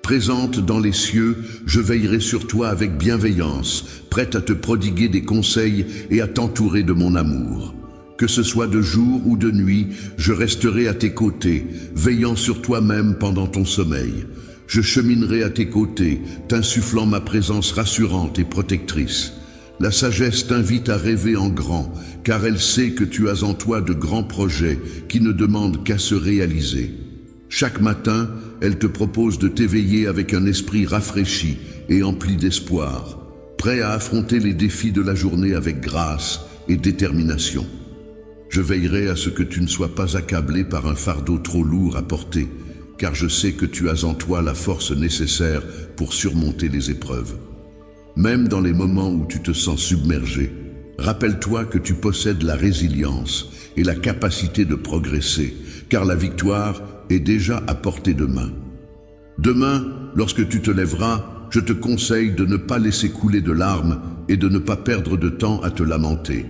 Présente dans les cieux, je veillerai sur toi avec bienveillance, prête à te prodiguer des conseils et à t'entourer de mon amour. Que ce soit de jour ou de nuit, je resterai à tes côtés, veillant sur toi-même pendant ton sommeil. Je cheminerai à tes côtés, t'insufflant ma présence rassurante et protectrice. La sagesse t'invite à rêver en grand, car elle sait que tu as en toi de grands projets qui ne demandent qu'à se réaliser. Chaque matin, elle te propose de t'éveiller avec un esprit rafraîchi et empli d'espoir. prêt à affronter les défis de la journée avec grâce et détermination. Je veillerai à ce que tu ne sois pas accablé par un fardeau trop lourd à porter, car je sais que tu as en toi la force nécessaire pour surmonter les épreuves. Même dans les moments où tu te sens submergé, rappelle-toi que tu possèdes la résilience et la capacité de progresser, car la victoire est déjà à portée de main. Demain, lorsque tu te lèveras, je te conseille de ne pas laisser couler de larmes et de ne pas perdre de temps à te lamenter.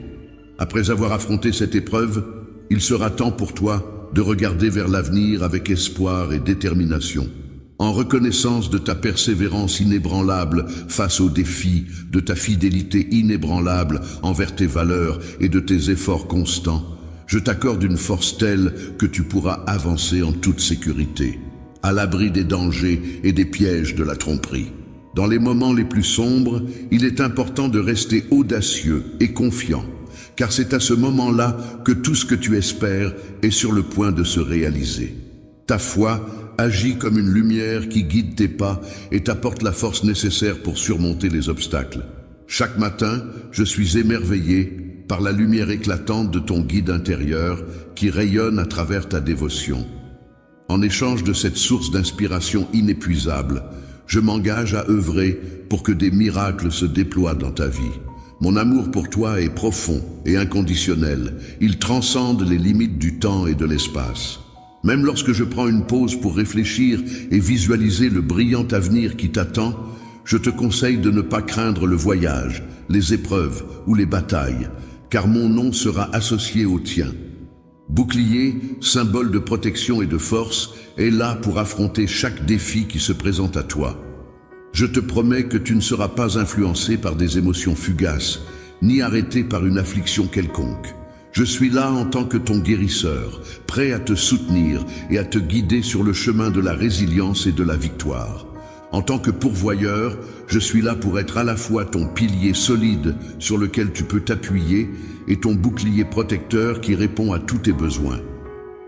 Après avoir affronté cette épreuve, il sera temps pour toi de regarder vers l'avenir avec espoir et détermination, en reconnaissance de ta persévérance inébranlable face aux défis, de ta fidélité inébranlable envers tes valeurs et de tes efforts constants. Je t'accorde une force telle que tu pourras avancer en toute sécurité, à l'abri des dangers et des pièges de la tromperie. Dans les moments les plus sombres, il est important de rester audacieux et confiant, car c'est à ce moment-là que tout ce que tu espères est sur le point de se réaliser. Ta foi agit comme une lumière qui guide tes pas et t'apporte la force nécessaire pour surmonter les obstacles. Chaque matin, je suis émerveillé par la lumière éclatante de ton guide intérieur qui rayonne à travers ta dévotion. En échange de cette source d'inspiration inépuisable, je m'engage à œuvrer pour que des miracles se déploient dans ta vie. Mon amour pour toi est profond et inconditionnel. Il transcende les limites du temps et de l'espace. Même lorsque je prends une pause pour réfléchir et visualiser le brillant avenir qui t'attend, je te conseille de ne pas craindre le voyage, les épreuves ou les batailles, car mon nom sera associé au tien. Bouclier, symbole de protection et de force, est là pour affronter chaque défi qui se présente à toi. Je te promets que tu ne seras pas influencé par des émotions fugaces, ni arrêté par une affliction quelconque. Je suis là en tant que ton guérisseur, prêt à te soutenir et à te guider sur le chemin de la résilience et de la victoire. En tant que pourvoyeur, je suis là pour être à la fois ton pilier solide sur lequel tu peux t'appuyer et ton bouclier protecteur qui répond à tous tes besoins.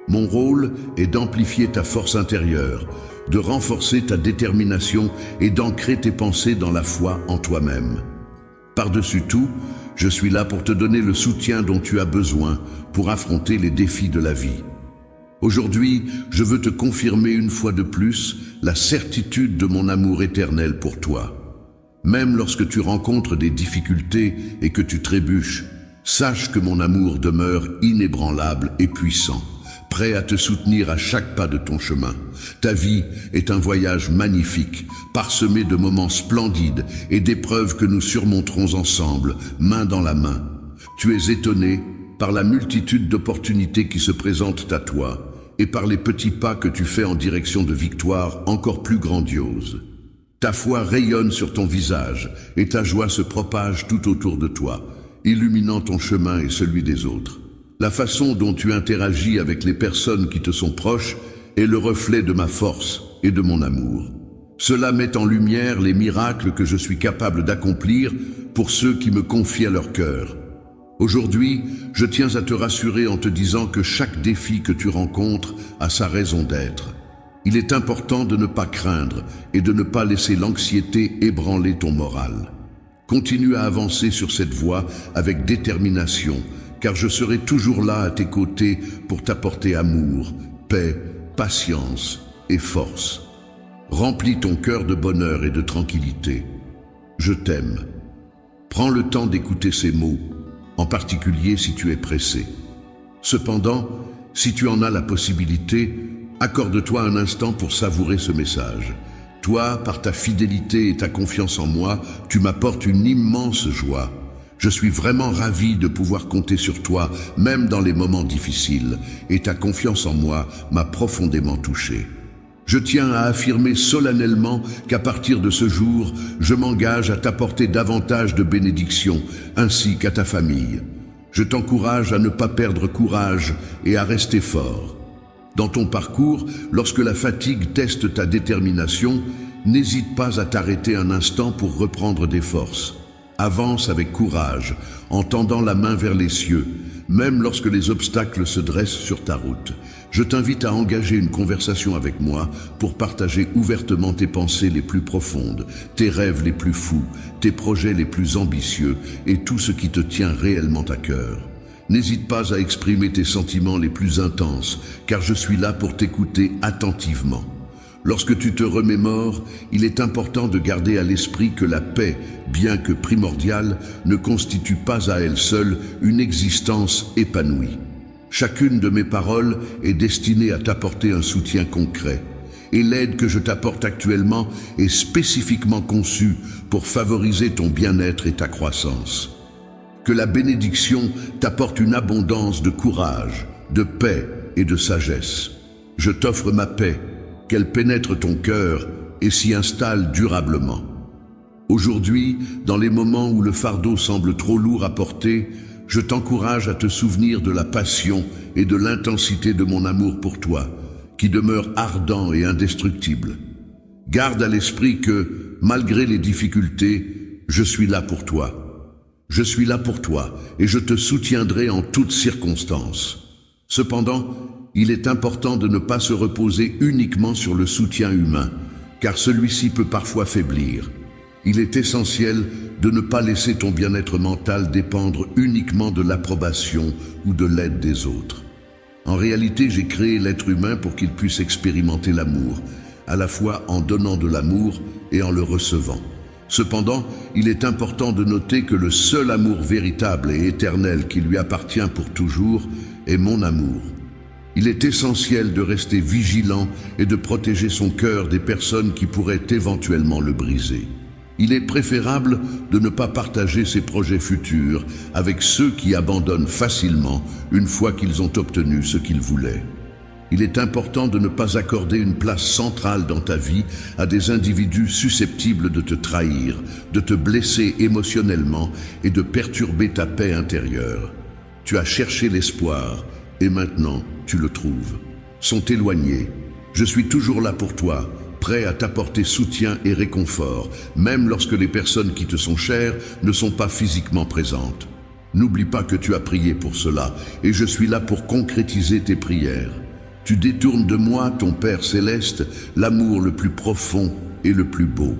Mon rôle est d'amplifier ta force intérieure, de renforcer ta détermination et d'ancrer tes pensées dans la foi en toi-même. Par-dessus tout, je suis là pour te donner le soutien dont tu as besoin pour affronter les défis de la vie. Aujourd'hui, je veux te confirmer une fois de plus la certitude de mon amour éternel pour toi. Même lorsque tu rencontres des difficultés et que tu trébuches, sache que mon amour demeure inébranlable et puissant, prêt à te soutenir à chaque pas de ton chemin. Ta vie est un voyage magnifique, parsemé de moments splendides et d'épreuves que nous surmonterons ensemble, main dans la main. Tu es étonné par la multitude d'opportunités qui se présentent à toi et par les petits pas que tu fais en direction de victoires encore plus grandioses. Ta foi rayonne sur ton visage et ta joie se propage tout autour de toi, illuminant ton chemin et celui des autres. La façon dont tu interagis avec les personnes qui te sont proches est le reflet de ma force et de mon amour. Cela met en lumière les miracles que je suis capable d'accomplir pour ceux qui me confient à leur cœur. Aujourd'hui, je tiens à te rassurer en te disant que chaque défi que tu rencontres a sa raison d'être. Il est important de ne pas craindre et de ne pas laisser l'anxiété ébranler ton moral. Continue à avancer sur cette voie avec détermination, car je serai toujours là à tes côtés pour t'apporter amour, paix, patience et force. Remplis ton cœur de bonheur et de tranquillité. Je t'aime. Prends le temps d'écouter ces mots, en particulier si tu es pressé. Cependant, si tu en as la possibilité, accorde-toi un instant pour savourer ce message. Toi, par ta fidélité et ta confiance en moi, tu m'apportes une immense joie. Je suis vraiment ravi de pouvoir compter sur toi, même dans les moments difficiles, et ta confiance en moi m'a profondément touché. Je tiens à affirmer solennellement qu'à partir de ce jour, je m'engage à t'apporter davantage de bénédictions, ainsi qu'à ta famille. Je t'encourage à ne pas perdre courage et à rester fort. Dans ton parcours, lorsque la fatigue teste ta détermination, n'hésite pas à t'arrêter un instant pour reprendre des forces. Avance avec courage, en tendant la main vers les cieux, même lorsque les obstacles se dressent sur ta route. Je t'invite à engager une conversation avec moi pour partager ouvertement tes pensées les plus profondes, tes rêves les plus fous, tes projets les plus ambitieux et tout ce qui te tient réellement à cœur. N'hésite pas à exprimer tes sentiments les plus intenses, car je suis là pour t'écouter attentivement. Lorsque tu te remémores, il est important de garder à l'esprit que la paix, bien que primordiale, ne constitue pas à elle seule une existence épanouie. Chacune de mes paroles est destinée à t'apporter un soutien concret, et l'aide que je t'apporte actuellement est spécifiquement conçue pour favoriser ton bien-être et ta croissance. Que la bénédiction t'apporte une abondance de courage, de paix et de sagesse. Je t'offre ma paix, qu'elle pénètre ton cœur et s'y installe durablement. Aujourd'hui, dans les moments où le fardeau semble trop lourd à porter, je t'encourage à te souvenir de la passion et de l'intensité de mon amour pour toi, qui demeure ardent et indestructible. Garde à l'esprit que, malgré les difficultés, je suis là pour toi. Je suis là pour toi et je te soutiendrai en toutes circonstances. Cependant, il est important de ne pas se reposer uniquement sur le soutien humain, car celui-ci peut parfois faiblir. Il est essentiel de ne pas laisser ton bien-être mental dépendre uniquement de l'approbation ou de l'aide des autres. En réalité, j'ai créé l'être humain pour qu'il puisse expérimenter l'amour, à la fois en donnant de l'amour et en le recevant. Cependant, il est important de noter que le seul amour véritable et éternel qui lui appartient pour toujours est mon amour. Il est essentiel de rester vigilant et de protéger son cœur des personnes qui pourraient éventuellement le briser. Il est préférable de ne pas partager ses projets futurs avec ceux qui abandonnent facilement une fois qu'ils ont obtenu ce qu'ils voulaient. Il est important de ne pas accorder une place centrale dans ta vie à des individus susceptibles de te trahir, de te blesser émotionnellement et de perturber ta paix intérieure. Tu as cherché l'espoir et maintenant tu le trouves. Sont éloignés. Je suis toujours là pour toi, prêt à t'apporter soutien et réconfort, même lorsque les personnes qui te sont chères ne sont pas physiquement présentes. N'oublie pas que tu as prié pour cela, et je suis là pour concrétiser tes prières. Tu détournes de moi, ton Père céleste, l'amour le plus profond et le plus beau.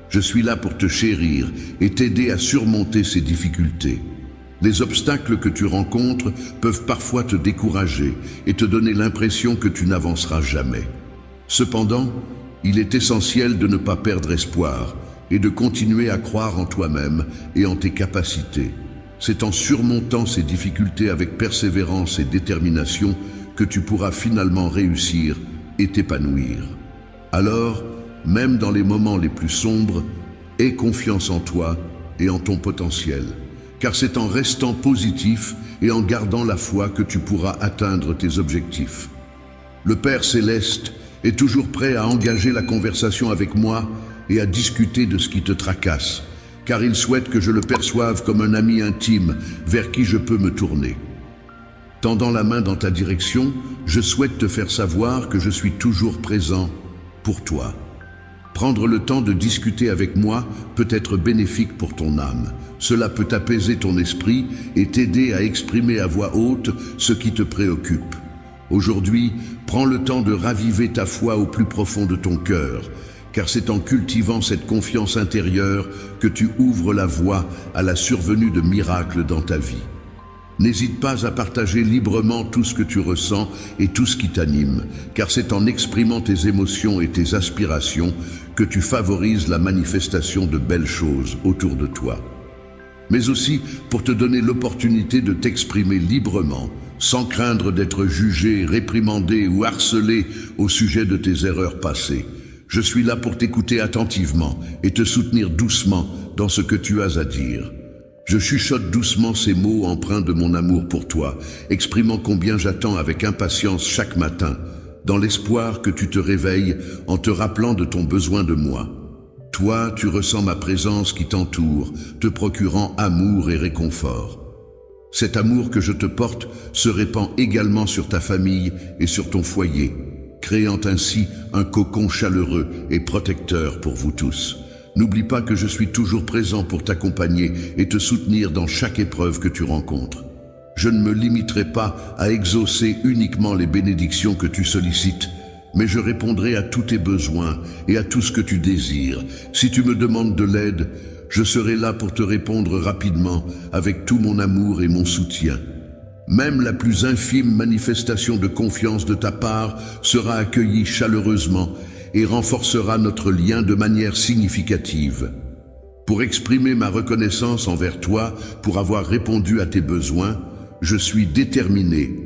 Je suis là pour te chérir et t'aider à surmonter ces difficultés. Les obstacles que tu rencontres peuvent parfois te décourager et te donner l'impression que tu n'avanceras jamais. Cependant, il est essentiel de ne pas perdre espoir et de continuer à croire en toi-même et en tes capacités. C'est en surmontant ces difficultés avec persévérance et détermination que tu pourras finalement réussir et t'épanouir. Alors, même dans les moments les plus sombres, aie confiance en toi et en ton potentiel, car c'est en restant positif et en gardant la foi que tu pourras atteindre tes objectifs. Le Père céleste est toujours prêt à engager la conversation avec moi et à discuter de ce qui te tracasse, car il souhaite que je le perçoive comme un ami intime vers qui je peux me tourner. Tendant la main dans ta direction, je souhaite te faire savoir que je suis toujours présent pour toi. Prendre le temps de discuter avec moi peut être bénéfique pour ton âme. Cela peut apaiser ton esprit et t'aider à exprimer à voix haute ce qui te préoccupe. Aujourd'hui, prends le temps de raviver ta foi au plus profond de ton cœur, car c'est en cultivant cette confiance intérieure que tu ouvres la voie à la survenue de miracles dans ta vie. N'hésite pas à partager librement tout ce que tu ressens et tout ce qui t'anime, car c'est en exprimant tes émotions et tes aspirations que tu favorises la manifestation de belles choses autour de toi. Mais aussi pour te donner l'opportunité de t'exprimer librement, sans craindre d'être jugé, réprimandé ou harcelé au sujet de tes erreurs passées. Je suis là pour t'écouter attentivement et te soutenir doucement dans ce que tu as à dire. Je chuchote doucement ces mots empreints de mon amour pour toi, exprimant combien j'attends avec impatience chaque matin, dans l'espoir que tu te réveilles en te rappelant de ton besoin de moi. Toi, tu ressens ma présence qui t'entoure, te procurant amour et réconfort. Cet amour que je te porte se répand également sur ta famille et sur ton foyer, créant ainsi un cocon chaleureux et protecteur pour vous tous. N'oublie pas que je suis toujours présent pour t'accompagner et te soutenir dans chaque épreuve que tu rencontres. Je ne me limiterai pas à exaucer uniquement les bénédictions que tu sollicites, mais je répondrai à tous tes besoins et à tout ce que tu désires. Si tu me demandes de l'aide, je serai là pour te répondre rapidement avec tout mon amour et mon soutien. Même la plus infime manifestation de confiance de ta part sera accueillie chaleureusement et renforcera notre lien de manière significative. Pour exprimer ma reconnaissance envers toi, pour avoir répondu à tes besoins, je suis déterminé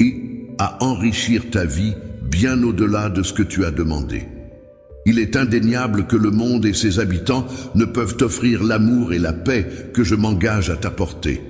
à enrichir ta vie bien au-delà de ce que tu as demandé. Il est indéniable que le monde et ses habitants ne peuvent t'offrir l'amour et la paix que je m'engage à t'apporter.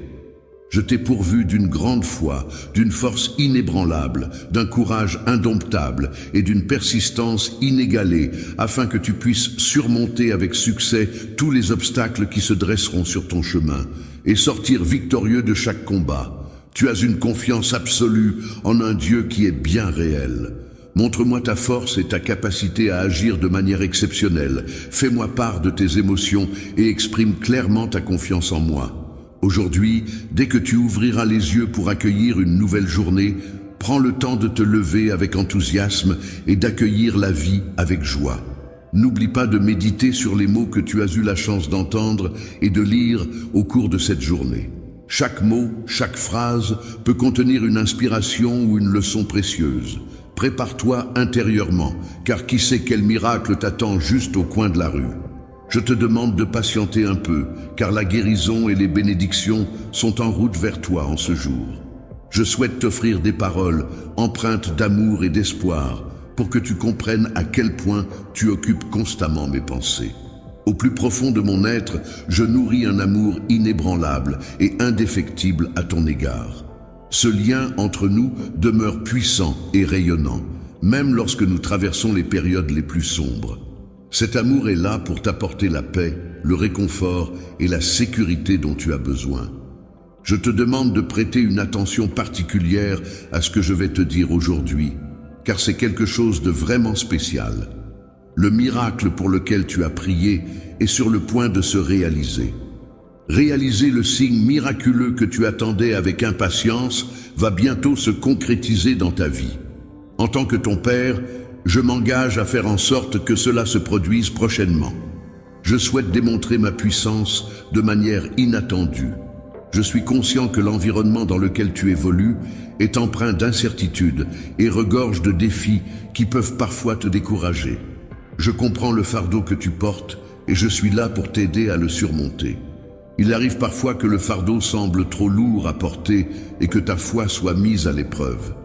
Je t'ai pourvu d'une grande foi, d'une force inébranlable, d'un courage indomptable et d'une persistance inégalée, afin que tu puisses surmonter avec succès tous les obstacles qui se dresseront sur ton chemin et sortir victorieux de chaque combat. Tu as une confiance absolue en un Dieu qui est bien réel. Montre-moi ta force et ta capacité à agir de manière exceptionnelle. Fais-moi part de tes émotions et exprime clairement ta confiance en moi. Aujourd'hui, dès que tu ouvriras les yeux pour accueillir une nouvelle journée, prends le temps de te lever avec enthousiasme et d'accueillir la vie avec joie. N'oublie pas de méditer sur les mots que tu as eu la chance d'entendre et de lire au cours de cette journée. Chaque mot, chaque phrase peut contenir une inspiration ou une leçon précieuse. Prépare-toi intérieurement, car qui sait quel miracle t'attend juste au coin de la rue. Je te demande de patienter un peu, car la guérison et les bénédictions sont en route vers toi en ce jour. Je souhaite t'offrir des paroles empreintes d'amour et d'espoir pour que tu comprennes à quel point tu occupes constamment mes pensées. Au plus profond de mon être, je nourris un amour inébranlable et indéfectible à ton égard. Ce lien entre nous demeure puissant et rayonnant, même lorsque nous traversons les périodes les plus sombres. Cet amour est là pour t'apporter la paix, le réconfort et la sécurité dont tu as besoin. Je te demande de prêter une attention particulière à ce que je vais te dire aujourd'hui, car c'est quelque chose de vraiment spécial. Le miracle pour lequel tu as prié est sur le point de se réaliser. Réaliser le signe miraculeux que tu attendais avec impatience va bientôt se concrétiser dans ta vie. En tant que ton Père, je m'engage à faire en sorte que cela se produise prochainement. Je souhaite démontrer ma puissance de manière inattendue. Je suis conscient que l'environnement dans lequel tu évolues est empreint d'incertitudes et regorge de défis qui peuvent parfois te décourager. Je comprends le fardeau que tu portes et je suis là pour t'aider à le surmonter. Il arrive parfois que le fardeau semble trop lourd à porter et que ta foi soit mise à l'épreuve.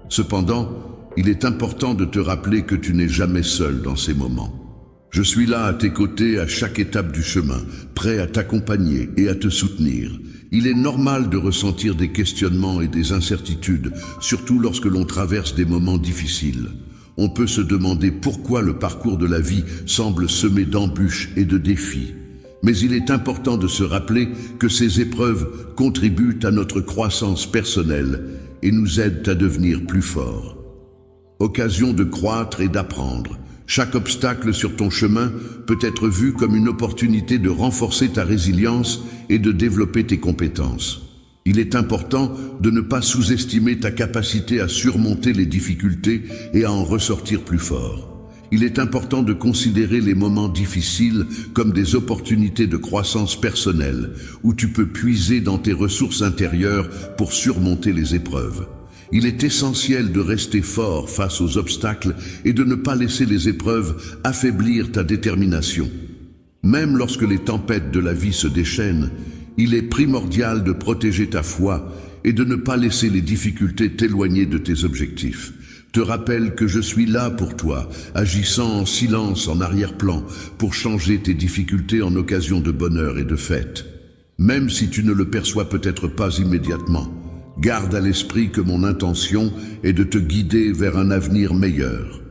Cependant, il est important de te rappeler que tu n'es jamais seul dans ces moments. Je suis là à tes côtés à chaque étape du chemin, prêt à t'accompagner et à te soutenir. Il est normal de ressentir des questionnements et des incertitudes, surtout lorsque l'on traverse des moments difficiles. On peut se demander pourquoi le parcours de la vie semble semé d'embûches et de défis. Mais il est important de se rappeler que ces épreuves contribuent à notre croissance personnelle et nous aident à devenir plus forts. Occasion de croître et d'apprendre. Chaque obstacle sur ton chemin peut être vu comme une opportunité de renforcer ta résilience et de développer tes compétences. Il est important de ne pas sous-estimer ta capacité à surmonter les difficultés et à en ressortir plus fort. Il est important de considérer les moments difficiles comme des opportunités de croissance personnelle, où tu peux puiser dans tes ressources intérieures pour surmonter les épreuves. Il est essentiel de rester fort face aux obstacles et de ne pas laisser les épreuves affaiblir ta détermination. Même lorsque les tempêtes de la vie se déchaînent, il est primordial de protéger ta foi et de ne pas laisser les difficultés t'éloigner de tes objectifs. Te rappelle que je suis là pour toi, agissant en silence en arrière-plan pour changer tes difficultés en occasion de bonheur et de fête. Même si tu ne le perçois peut-être pas immédiatement, garde à l'esprit que mon intention est de te guider vers un avenir meilleur.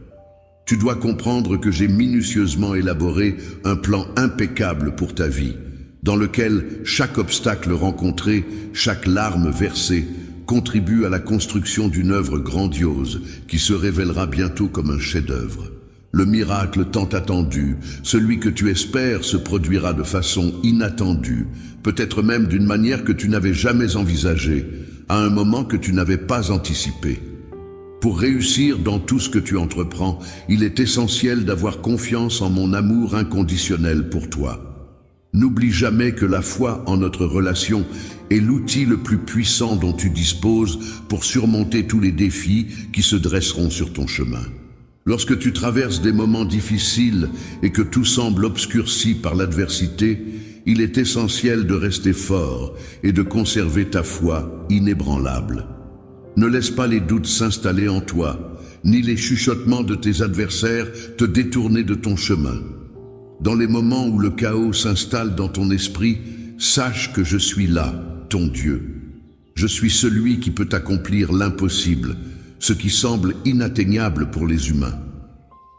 Tu dois comprendre que j'ai minutieusement élaboré un plan impeccable pour ta vie, dans lequel chaque obstacle rencontré, chaque larme versée, contribue à la construction d'une œuvre grandiose qui se révélera bientôt comme un chef-d'œuvre. Le miracle tant attendu, celui que tu espères, se produira de façon inattendue, peut-être même d'une manière que tu n'avais jamais envisagée, à un moment que tu n'avais pas anticipé. Pour réussir dans tout ce que tu entreprends, il est essentiel d'avoir confiance en mon amour inconditionnel pour toi. N'oublie jamais que la foi en notre relation est l'outil le plus puissant dont tu disposes pour surmonter tous les défis qui se dresseront sur ton chemin. Lorsque tu traverses des moments difficiles et que tout semble obscurci par l'adversité, il est essentiel de rester fort et de conserver ta foi inébranlable. Ne laisse pas les doutes s'installer en toi, ni les chuchotements de tes adversaires te détourner de ton chemin. Dans les moments où le chaos s'installe dans ton esprit, sache que je suis là, ton Dieu. Je suis celui qui peut accomplir l'impossible, ce qui semble inatteignable pour les humains.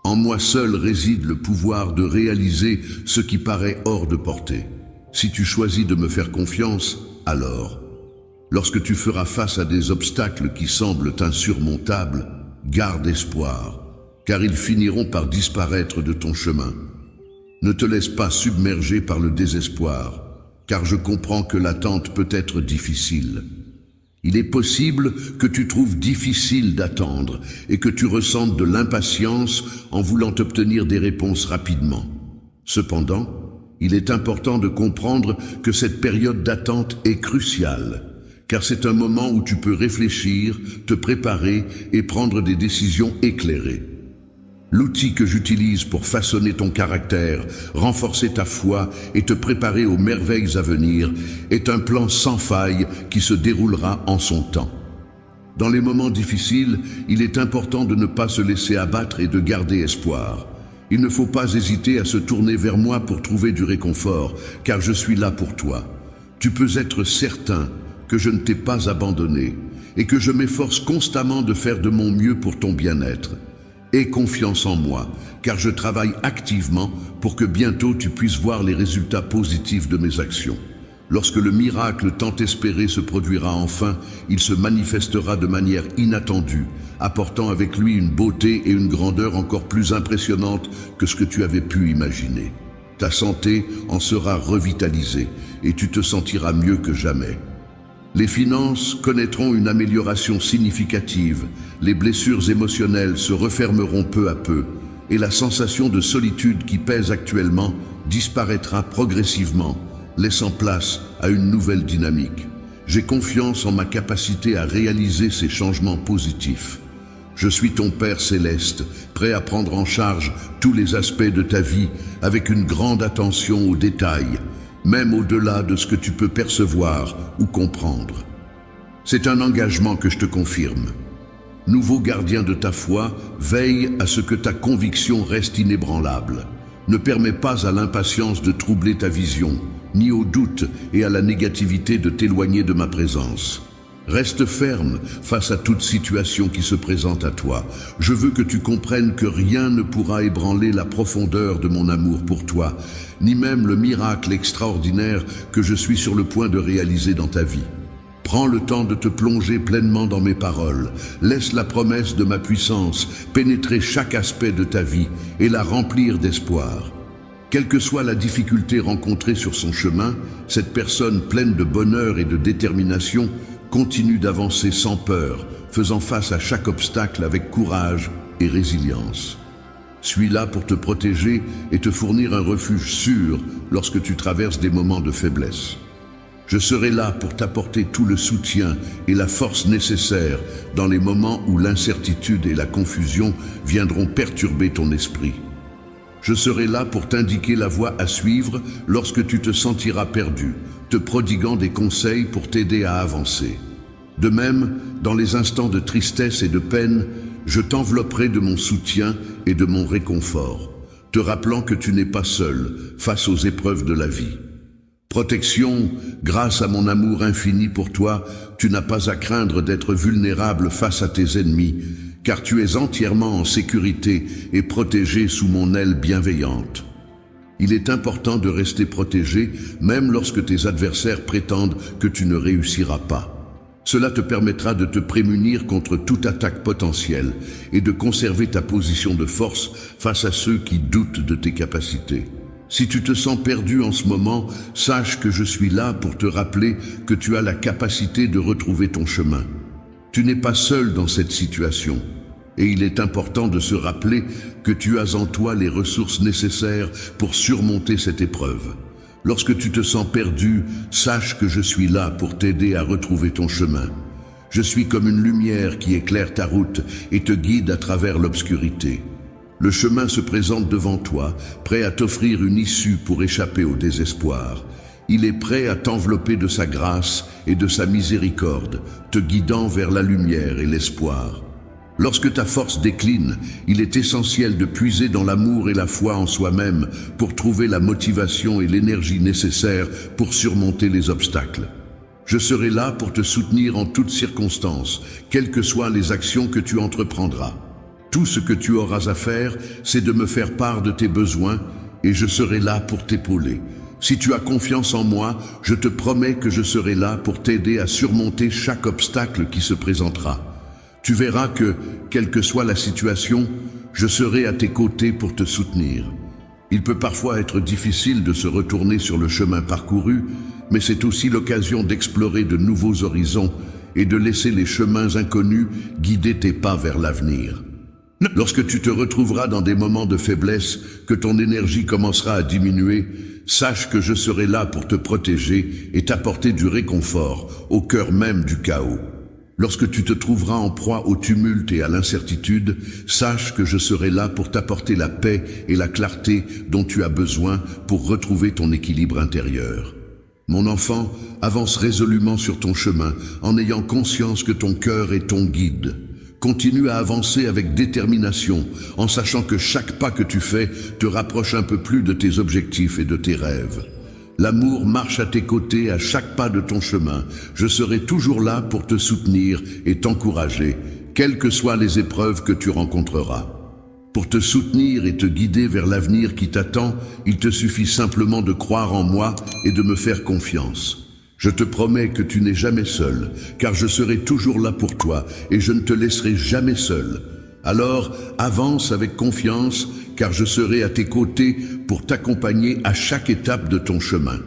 En moi seul réside le pouvoir de réaliser ce qui paraît hors de portée. Si tu choisis de me faire confiance, alors, lorsque tu feras face à des obstacles qui semblent insurmontables, garde espoir, car ils finiront par disparaître de ton chemin. Ne te laisse pas submerger par le désespoir, car je comprends que l'attente peut être difficile. Il est possible que tu trouves difficile d'attendre et que tu ressentes de l'impatience en voulant obtenir des réponses rapidement. Cependant, il est important de comprendre que cette période d'attente est cruciale, car c'est un moment où tu peux réfléchir, te préparer et prendre des décisions éclairées. L'outil que j'utilise pour façonner ton caractère, renforcer ta foi et te préparer aux merveilles à venir est un plan sans faille qui se déroulera en son temps. Dans les moments difficiles, il est important de ne pas se laisser abattre et de garder espoir. Il ne faut pas hésiter à se tourner vers moi pour trouver du réconfort, car je suis là pour toi. Tu peux être certain que je ne t'ai pas abandonné et que je m'efforce constamment de faire de mon mieux pour ton bien-être. Aie confiance en moi, car je travaille activement pour que bientôt tu puisses voir les résultats positifs de mes actions. Lorsque le miracle tant espéré se produira enfin, il se manifestera de manière inattendue, apportant avec lui une beauté et une grandeur encore plus impressionnantes que ce que tu avais pu imaginer. Ta santé en sera revitalisée et tu te sentiras mieux que jamais. Les finances connaîtront une amélioration significative, les blessures émotionnelles se refermeront peu à peu et la sensation de solitude qui pèse actuellement disparaîtra progressivement, laissant place à une nouvelle dynamique. J'ai confiance en ma capacité à réaliser ces changements positifs. Je suis ton Père céleste, prêt à prendre en charge tous les aspects de ta vie avec une grande attention aux détails, même au-delà de ce que tu peux percevoir ou comprendre. C'est un engagement que je te confirme. Nouveau gardien de ta foi, veille à ce que ta conviction reste inébranlable. Ne permets pas à l'impatience de troubler ta vision, ni au doute et à la négativité de t'éloigner de ma présence. Reste ferme face à toute situation qui se présente à toi. Je veux que tu comprennes que rien ne pourra ébranler la profondeur de mon amour pour toi, ni même le miracle extraordinaire que je suis sur le point de réaliser dans ta vie. Prends le temps de te plonger pleinement dans mes paroles. Laisse la promesse de ma puissance pénétrer chaque aspect de ta vie et la remplir d'espoir. Quelle que soit la difficulté rencontrée sur son chemin, cette personne pleine de bonheur et de détermination continue d'avancer sans peur, faisant face à chaque obstacle avec courage et résilience. Suis là pour te protéger et te fournir un refuge sûr lorsque tu traverses des moments de faiblesse. Je serai là pour t'apporter tout le soutien et la force nécessaires dans les moments où l'incertitude et la confusion viendront perturber ton esprit. Je serai là pour t'indiquer la voie à suivre lorsque tu te sentiras perdu, te prodiguant des conseils pour t'aider à avancer. De même, dans les instants de tristesse et de peine, je t'envelopperai de mon soutien et de mon réconfort, te rappelant que tu n'es pas seul face aux épreuves de la vie. Protection, grâce à mon amour infini pour toi, tu n'as pas à craindre d'être vulnérable face à tes ennemis, car tu es entièrement en sécurité et protégé sous mon aile bienveillante. Il est important de rester protégé, même lorsque tes adversaires prétendent que tu ne réussiras pas. Cela te permettra de te prémunir contre toute attaque potentielle et de conserver ta position de force face à ceux qui doutent de tes capacités. Si tu te sens perdu en ce moment, sache que je suis là pour te rappeler que tu as la capacité de retrouver ton chemin. Tu n'es pas seul dans cette situation. Et il est important de se rappeler que tu as en toi les ressources nécessaires pour surmonter cette épreuve. Lorsque tu te sens perdu, sache que je suis là pour t'aider à retrouver ton chemin. Je suis comme une lumière qui éclaire ta route et te guide à travers l'obscurité. Le chemin se présente devant toi, prêt à t'offrir une issue pour échapper au désespoir. Il est prêt à t'envelopper de sa grâce et de sa miséricorde, te guidant vers la lumière et l'espoir. Lorsque ta force décline, il est essentiel de puiser dans l'amour et la foi en soi-même pour trouver la motivation et l'énergie nécessaires pour surmonter les obstacles. Je serai là pour te soutenir en toutes circonstances, quelles que soient les actions que tu entreprendras. Tout ce que tu auras à faire, c'est de me faire part de tes besoins et je serai là pour t'épauler. Si tu as confiance en moi, je te promets que je serai là pour t'aider à surmonter chaque obstacle qui se présentera. Tu verras que, quelle que soit la situation, je serai à tes côtés pour te soutenir. Il peut parfois être difficile de se retourner sur le chemin parcouru, mais c'est aussi l'occasion d'explorer de nouveaux horizons et de laisser les chemins inconnus guider tes pas vers l'avenir. Lorsque tu te retrouveras dans des moments de faiblesse, que ton énergie commencera à diminuer, sache que je serai là pour te protéger et t'apporter du réconfort au cœur même du chaos. Lorsque tu te trouveras en proie au tumulte et à l'incertitude, sache que je serai là pour t'apporter la paix et la clarté dont tu as besoin pour retrouver ton équilibre intérieur. Mon enfant, avance résolument sur ton chemin en ayant conscience que ton cœur est ton guide. Continue à avancer avec détermination, en sachant que chaque pas que tu fais te rapproche un peu plus de tes objectifs et de tes rêves. L'amour marche à tes côtés à chaque pas de ton chemin. Je serai toujours là pour te soutenir et t'encourager, quelles que soient les épreuves que tu rencontreras. Pour te soutenir et te guider vers l'avenir qui t'attend, il te suffit simplement de croire en moi et de me faire confiance. Je te promets que tu n'es jamais seul, car je serai toujours là pour toi et je ne te laisserai jamais seul. Alors, avance avec confiance, car je serai à tes côtés pour t'accompagner à chaque étape de ton chemin.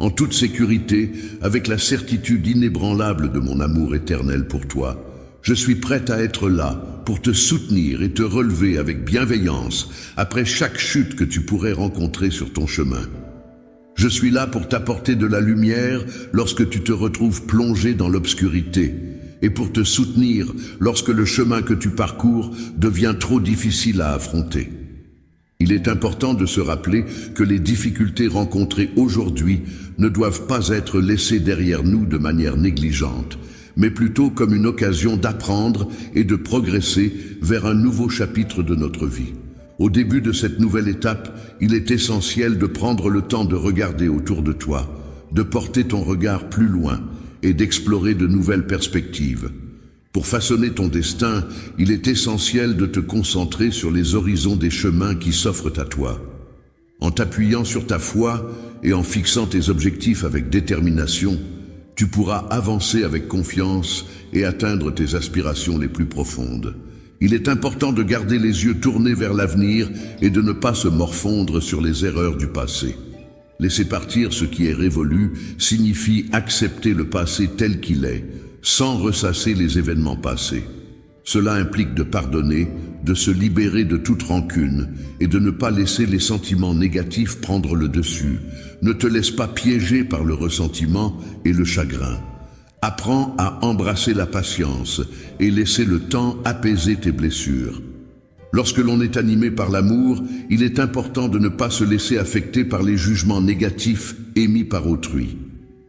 En toute sécurité, avec la certitude inébranlable de mon amour éternel pour toi, je suis prête à être là pour te soutenir et te relever avec bienveillance après chaque chute que tu pourrais rencontrer sur ton chemin. Je suis là pour t'apporter de la lumière lorsque tu te retrouves plongé dans l'obscurité et pour te soutenir lorsque le chemin que tu parcours devient trop difficile à affronter. Il est important de se rappeler que les difficultés rencontrées aujourd'hui ne doivent pas être laissées derrière nous de manière négligente, mais plutôt comme une occasion d'apprendre et de progresser vers un nouveau chapitre de notre vie. Au début de cette nouvelle étape, il est essentiel de prendre le temps de regarder autour de toi, de porter ton regard plus loin et d'explorer de nouvelles perspectives. Pour façonner ton destin, il est essentiel de te concentrer sur les horizons des chemins qui s'offrent à toi. En t'appuyant sur ta foi et en fixant tes objectifs avec détermination, tu pourras avancer avec confiance et atteindre tes aspirations les plus profondes. Il est important de garder les yeux tournés vers l'avenir et de ne pas se morfondre sur les erreurs du passé. Laisser partir ce qui est révolu signifie accepter le passé tel qu'il est, sans ressasser les événements passés. Cela implique de pardonner, de se libérer de toute rancune et de ne pas laisser les sentiments négatifs prendre le dessus. Ne te laisse pas piéger par le ressentiment et le chagrin. Apprends à embrasser la patience et laisser le temps apaiser tes blessures. Lorsque l'on est animé par l'amour, il est important de ne pas se laisser affecter par les jugements négatifs émis par autrui.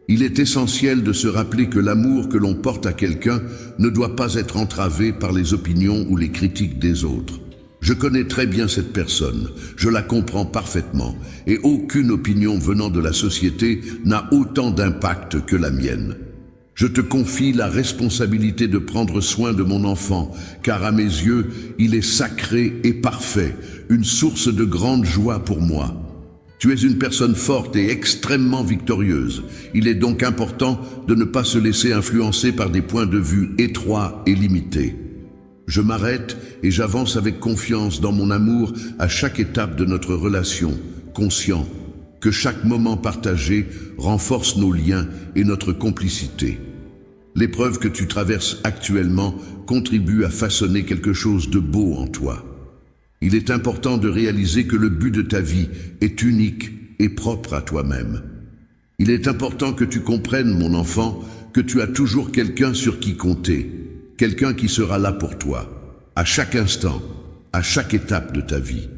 Il est essentiel de se rappeler que l'amour que l'on porte à quelqu'un ne doit pas être entravé par les opinions ou les critiques des autres. Je connais très bien cette personne, je la comprends parfaitement, et aucune opinion venant de la société n'a autant d'impact que la mienne. Je te confie la responsabilité de prendre soin de mon enfant, car à mes yeux, il est sacré et parfait, une source de grande joie pour moi. Tu es une personne forte et extrêmement victorieuse. Il est donc important de ne pas se laisser influencer par des points de vue étroits et limités. Je m'arrête et j'avance avec confiance dans mon amour à chaque étape de notre relation, conscient que chaque moment partagé renforce nos liens et notre complicité. L'épreuve que tu traverses actuellement contribue à façonner quelque chose de beau en toi. Il est important de réaliser que le but de ta vie est unique et propre à toi-même. Il est important que tu comprennes, mon enfant, que tu as toujours quelqu'un sur qui compter, quelqu'un qui sera là pour toi, à chaque instant, à chaque étape de ta vie.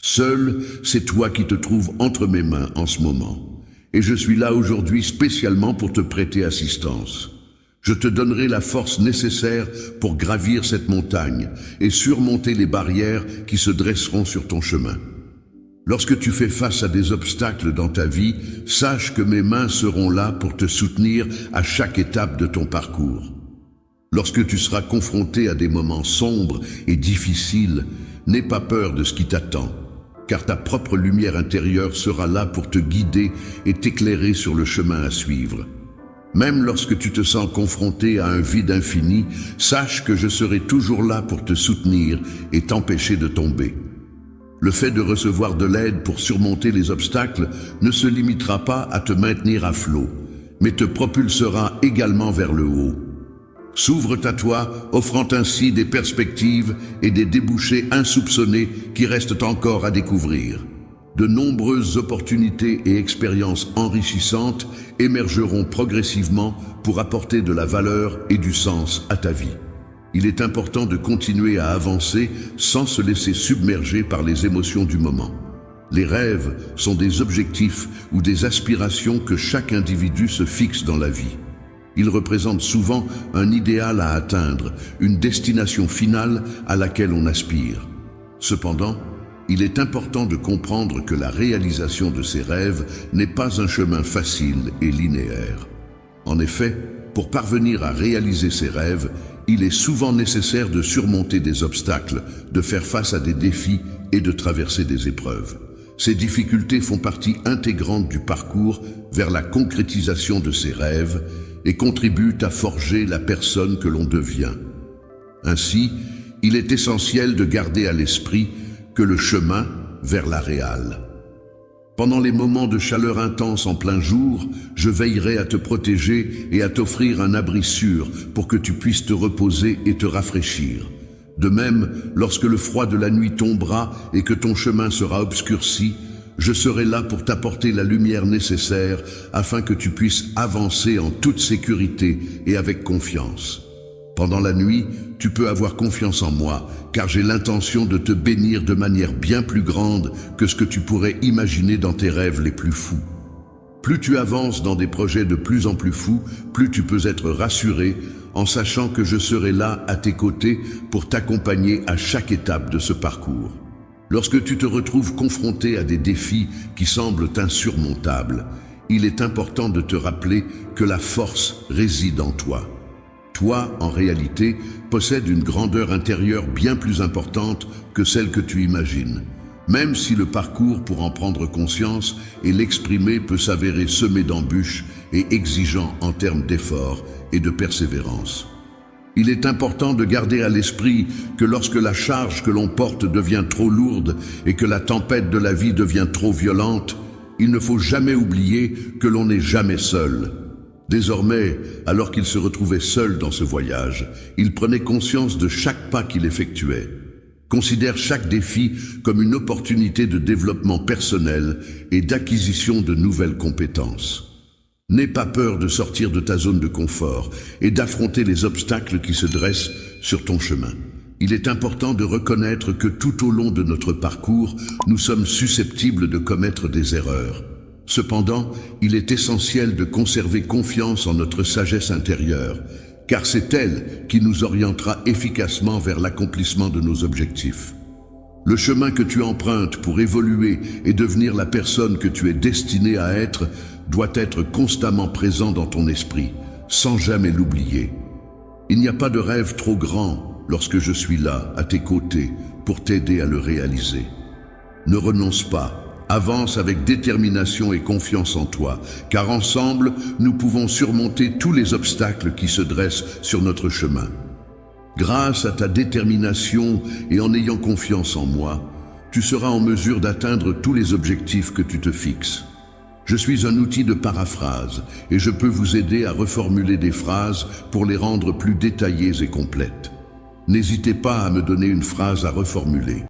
Seul, c'est toi qui te trouves entre mes mains en ce moment. Et je suis là aujourd'hui spécialement pour te prêter assistance. Je te donnerai la force nécessaire pour gravir cette montagne et surmonter les barrières qui se dresseront sur ton chemin. Lorsque tu fais face à des obstacles dans ta vie, sache que mes mains seront là pour te soutenir à chaque étape de ton parcours. Lorsque tu seras confronté à des moments sombres et difficiles, n'aie pas peur de ce qui t'attend, car ta propre lumière intérieure sera là pour te guider et t'éclairer sur le chemin à suivre. Même lorsque tu te sens confronté à un vide infini, sache que je serai toujours là pour te soutenir et t'empêcher de tomber. Le fait de recevoir de l'aide pour surmonter les obstacles ne se limitera pas à te maintenir à flot, mais te propulsera également vers le haut. S'ouvre à toi, offrant ainsi des perspectives et des débouchés insoupçonnés qui restent encore à découvrir. De nombreuses opportunités et expériences enrichissantes émergeront progressivement pour apporter de la valeur et du sens à ta vie. Il est important de continuer à avancer sans se laisser submerger par les émotions du moment. Les rêves sont des objectifs ou des aspirations que chaque individu se fixe dans la vie. Ils représentent souvent un idéal à atteindre, une destination finale à laquelle on aspire. Cependant, il est important de comprendre que la réalisation de ces rêves n'est pas un chemin facile et linéaire. En effet, pour parvenir à réaliser ces rêves, il est souvent nécessaire de surmonter des obstacles, de faire face à des défis et de traverser des épreuves. Ces difficultés font partie intégrante du parcours vers la concrétisation de ces rêves et contribuent à forger la personne que l'on devient. Ainsi, il est essentiel de garder à l'esprit que le chemin vers la réale. Pendant les moments de chaleur intense en plein jour, je veillerai à te protéger et à t'offrir un abri sûr pour que tu puisses te reposer et te rafraîchir. De même, lorsque le froid de la nuit tombera et que ton chemin sera obscurci, je serai là pour t'apporter la lumière nécessaire afin que tu puisses avancer en toute sécurité et avec confiance. Pendant la nuit, tu peux avoir confiance en moi, car j'ai l'intention de te bénir de manière bien plus grande que ce que tu pourrais imaginer dans tes rêves les plus fous. Plus tu avances dans des projets de plus en plus fous, plus tu peux être rassuré en sachant que je serai là à tes côtés pour t'accompagner à chaque étape de ce parcours. Lorsque tu te retrouves confronté à des défis qui semblent insurmontables, il est important de te rappeler que la force réside en toi. Toi, en réalité, possèdes une grandeur intérieure bien plus importante que celle que tu imagines. Même si le parcours pour en prendre conscience et l'exprimer peut s'avérer semé d'embûches et exigeant en termes d'efforts et de persévérance. Il est important de garder à l'esprit que lorsque la charge que l'on porte devient trop lourde et que la tempête de la vie devient trop violente, il ne faut jamais oublier que l'on n'est jamais seul. Désormais, alors qu'il se retrouvait seul dans ce voyage, il prenait conscience de chaque pas qu'il effectuait. Considère chaque défi comme une opportunité de développement personnel et d'acquisition de nouvelles compétences. N'aie pas peur de sortir de ta zone de confort et d'affronter les obstacles qui se dressent sur ton chemin. Il est important de reconnaître que tout au long de notre parcours, nous sommes susceptibles de commettre des erreurs. Cependant, il est essentiel de conserver confiance en notre sagesse intérieure, car c'est elle qui nous orientera efficacement vers l'accomplissement de nos objectifs. Le chemin que tu empruntes pour évoluer et devenir la personne que tu es destiné à être doit être constamment présent dans ton esprit, sans jamais l'oublier. Il n'y a pas de rêve trop grand lorsque je suis là, à tes côtés, pour t'aider à le réaliser. Ne renonce pas. Avance avec détermination et confiance en toi, car ensemble, nous pouvons surmonter tous les obstacles qui se dressent sur notre chemin. Grâce à ta détermination et en ayant confiance en moi, tu seras en mesure d'atteindre tous les objectifs que tu te fixes. Je suis un outil de paraphrase et je peux vous aider à reformuler des phrases pour les rendre plus détaillées et complètes. N'hésitez pas à me donner une phrase à reformuler.